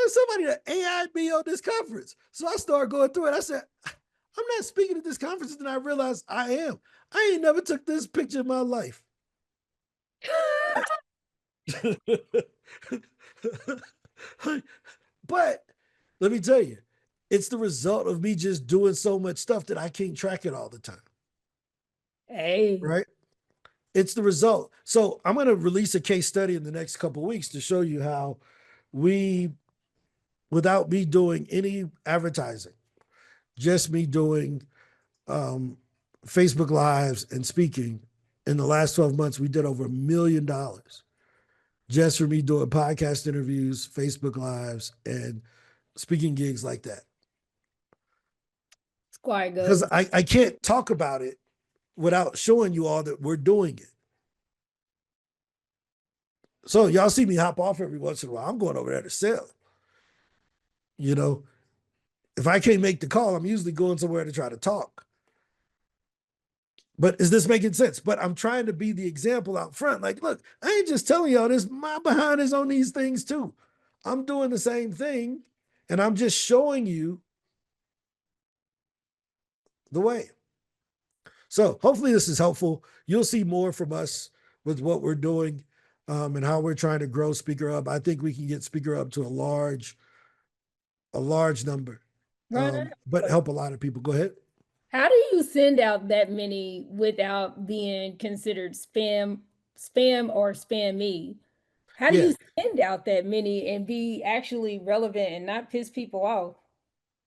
Somebody that AI'd me on this conference. So I started going through it. I said, I'm not speaking at this conference, and I realized I am. I ain't never took this picture in my life. But let me tell you, it's the result of me just doing so much stuff that I can't track it all the time. Hey. Right? It's the result. So I'm going to release a case study in the next couple of weeks to show you how we, without me doing any advertising, just me doing Facebook Lives and speaking, in the last 12 months, we did over $1 million just for me doing podcast interviews, Facebook Lives, and speaking gigs like that. It's quite good. Because I can't talk about it without showing you all that we're doing it. So y'all see me hop off every once in a while. I'm going over there to sell. You know, if I can't make the call, I'm usually going somewhere to try to talk. But is this making sense? But I'm trying to be the example out front. Like, look, I ain't just telling y'all this. My behind is on these things too. I'm doing the same thing, and I'm just showing you the way. So hopefully this is helpful. You'll see more from us with what we're doing and how we're trying to grow Speaker Hub. I think we can get Speaker Hub to a large number, but help a lot of people. Go ahead. How do you send out that many without being considered spam or spammy? How do you send out that many and be actually relevant and not piss people off?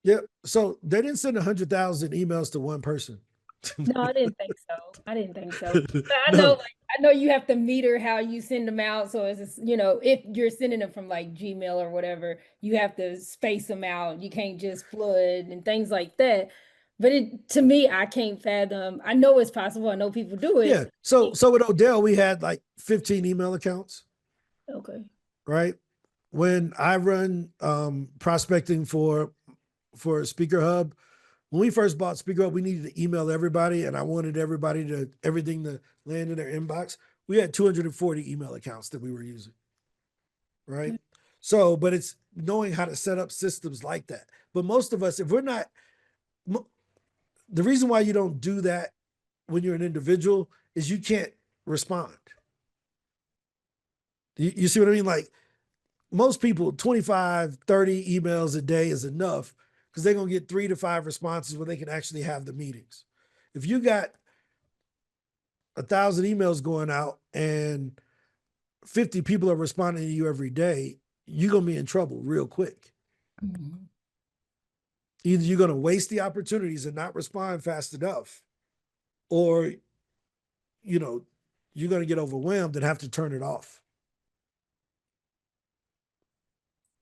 Yeah. So they didn't send 100,000 emails to one person. No, I didn't think so. But I know you have to meter how you send them out. So it's, if you're sending them from like Gmail or whatever, you have to space them out. You can't just flood and things like that. But to me, I can't fathom. I know it's possible. I know people do it. Yeah. So with Odell, we had like 15 email accounts. Okay. Right. When I run prospecting for Speaker Hub, when we first bought Speaker Hub, we needed to email everybody, and I wanted everything to land in their inbox. We had 240 email accounts that we were using. Right. Okay. So, but it's knowing how to set up systems like that. But most of us, if we're not, the reason why you don't do that when you're an individual is you can't respond. You see what I mean? Like most people, 25, 30 emails a day is enough because they're going to get 3 to 5 responses when they can actually have the meetings. If you got 1,000 emails going out and 50 people are responding to you every day, you're going to be in trouble real quick. Mm-hmm. Either you're going to waste the opportunities and not respond fast enough, or, you're going to get overwhelmed and have to turn it off.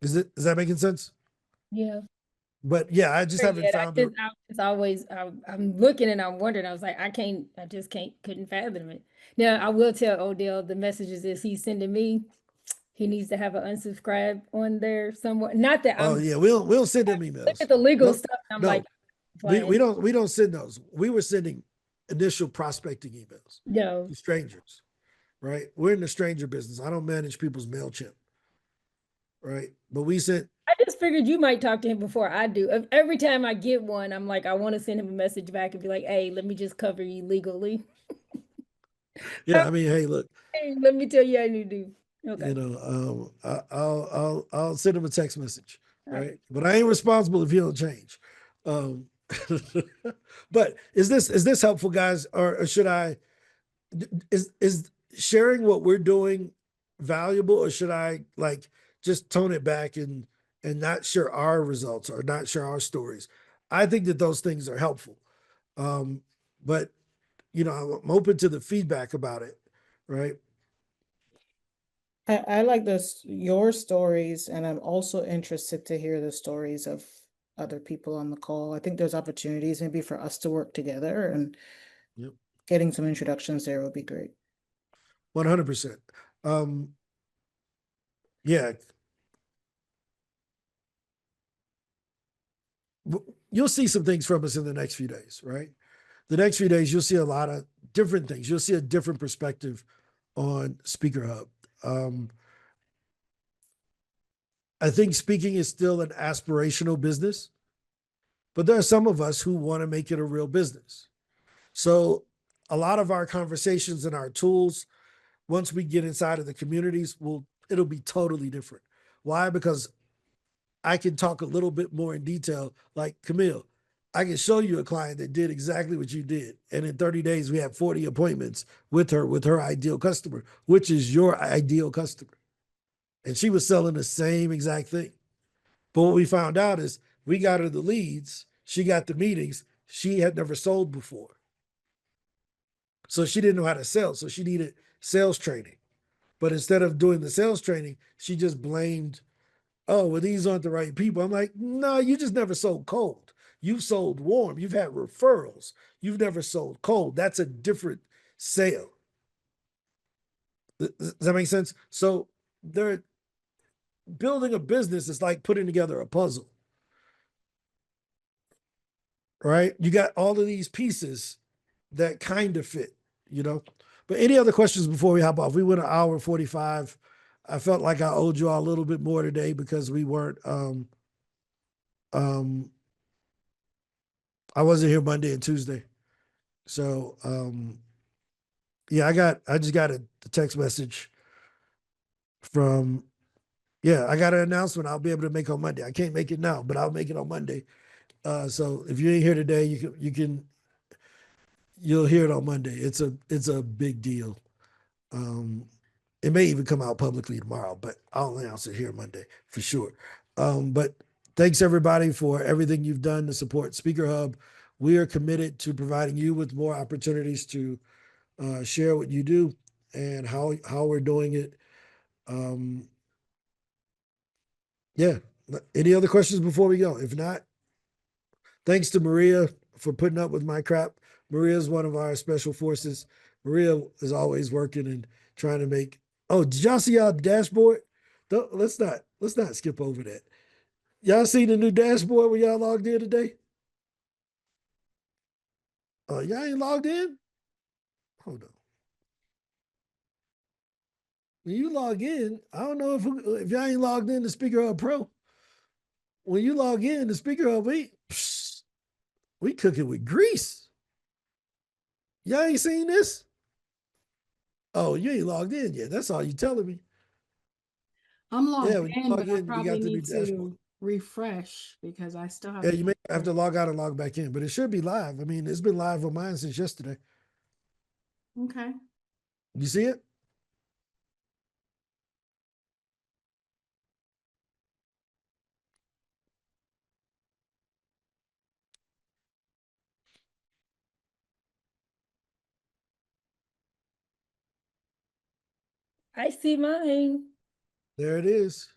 Is that making sense? Yeah. But yeah, I just haven't found it. It's always, I'm looking and I'm wondering, I was like, couldn't fathom it. Now I will tell Odell the messages that he's sending me, he needs to have an unsubscribe on there somewhere. Not that we don't send them emails. Look at the legal stuff. I'm like, we don't send those. We were sending initial prospecting emails. No. To strangers, right? We're in the stranger business. I don't manage people's MailChimp. right? But we sent, I just figured you might talk to him before I do. Every time I get one, I'm like, I want to send him a message back and be like, hey, let me just cover you legally. yeah, I mean, hey, look, Hey, let me tell you how you do. Okay. you know, I'll send him a text message, All right. right? But I ain't responsible if he don't change. Um, but is this helpful, guys, or should I? Is sharing what we're doing valuable, or should I like just tone it back and not share our results or not share our stories? I think that those things are helpful. But you know, I'm open to the feedback about it, right? I like your stories, and I'm also interested to hear the stories of other people on the call. I think there's opportunities maybe for us to work together, and Yep. getting some introductions there would be great. 100%. Yeah. You'll see some things from us in the next few days, right? The next few days, you'll see a lot of different things. You'll see a different perspective on Speaker Hub. I think speaking is still an aspirational business, but there are some of us who want to make it a real business. So a lot of our conversations and our tools, once we get inside of the communities, it'll be totally different. Why? Because I can talk a little bit more in detail, like Camille. I can show you a client that did exactly what you did. And in 30 days, we had 40 appointments with her ideal customer, which is your ideal customer. And she was selling the same exact thing. But what we found out is we got her the leads, she got the meetings, she had never sold before. So she didn't know how to sell. So she needed sales training. But instead of doing the sales training, she just blamed, oh, well, these aren't the right people. I'm like, no, you just never sold cold. You've sold warm. You've had referrals. You've never sold cold. That's a different sale. Does that make sense? So they're building a business is like putting together a puzzle, right? You got all of these pieces that kind of fit, you know? But any other questions before we hop off? We went an hour 45. I felt like I owed you all a little bit more today because we weren't, I wasn't here Monday and Tuesday. So, yeah, I just got a text message from, I got an announcement I'll be able to make on Monday. I can't make it now, but I'll make it on Monday. So if you ain't here today, you'll hear it on Monday. It's a big deal. It may even come out publicly tomorrow, but I'll announce it here Monday for sure. But thanks everybody for everything you've done to support Speaker Hub. We are committed to providing you with more opportunities to share what you do and how we're doing it. Any other questions before we go? If not, thanks to Maria for putting up with my crap. Maria is one of our special forces. Maria is always working and trying to make. Oh, did y'all see our dashboard? Let's not skip over that. Y'all see the new dashboard when y'all logged in today? Oh, y'all ain't logged in? Hold on. When you log in, I don't know if y'all ain't logged in to Speaker Hub Pro. When you log in to Speaker Hub, we cook it with grease. Y'all ain't seen this? Oh, you ain't logged in yet. That's all you telling me. I'm logged when you in, log but I in, we probably got the new need dashboard. to refresh because I still have. Yeah, you may have to log out and log back in, but it should be live. I mean, it's been live on mine since yesterday. Okay. You see it? I see mine. There it is.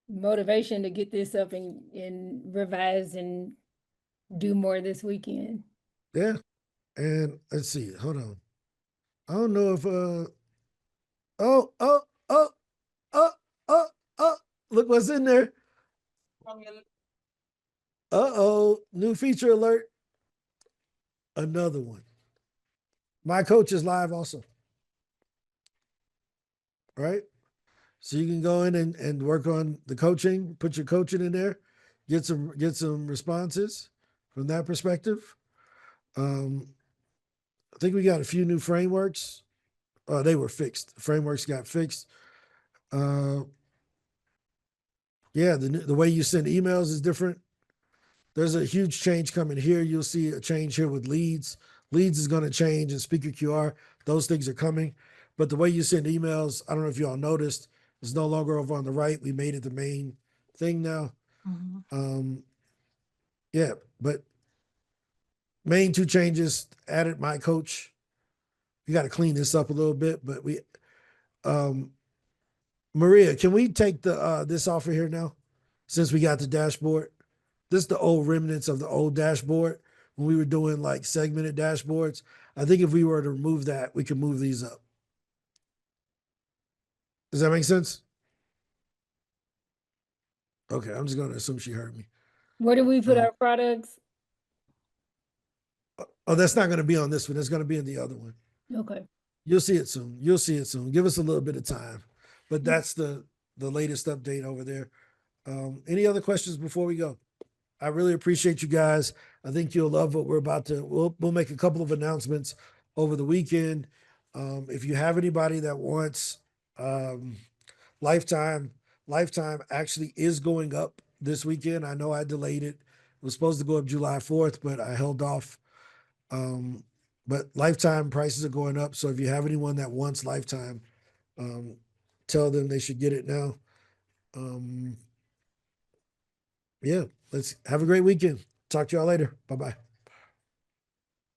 Motivation to get this up and revise and do more this weekend. Yeah. And let's see. Hold on. I don't know if look what's in there. New feature alert. Another one. My coach is live also. right? So you can go in and work on the coaching, put your coaching in there, get some responses from that perspective. I think we got a few new frameworks. They were fixed. The frameworks got fixed. Yeah, the way you send emails is different. There's a huge change coming here. You'll see a change here with leads. Leads is going to change and speaker QR. Those things are coming. But the way you send emails, I don't know if you all noticed, it's no longer over on the right. We made it the main thing now. Yeah, but main two changes, added my coach. We got to clean this up a little bit, but Maria, can we take this off of here now? Since we got the dashboard. This is the old remnants of the old dashboard when we were doing like segmented dashboards. I think if we were to remove that, we could move these up. Does that make sense? Okay, I'm just going to assume she heard me. Where do we put our products? Oh, that's not going to be on this one. It's going to be in the other one. Okay. You'll see it soon. You'll see it soon. Give us a little bit of time. But that's the latest update over there. Any other questions before we go? I really appreciate you guys. I think you'll love what we're about to. We'll make a couple of announcements over the weekend. If you have anybody that wants Lifetime actually is going up this weekend. I know I delayed it. It was supposed to go up July 4th, but I held off. But Lifetime prices are going up. So if you have anyone that wants Lifetime, tell them they should get it now. Yeah, let's have a great weekend. Talk to y'all later. Bye-bye.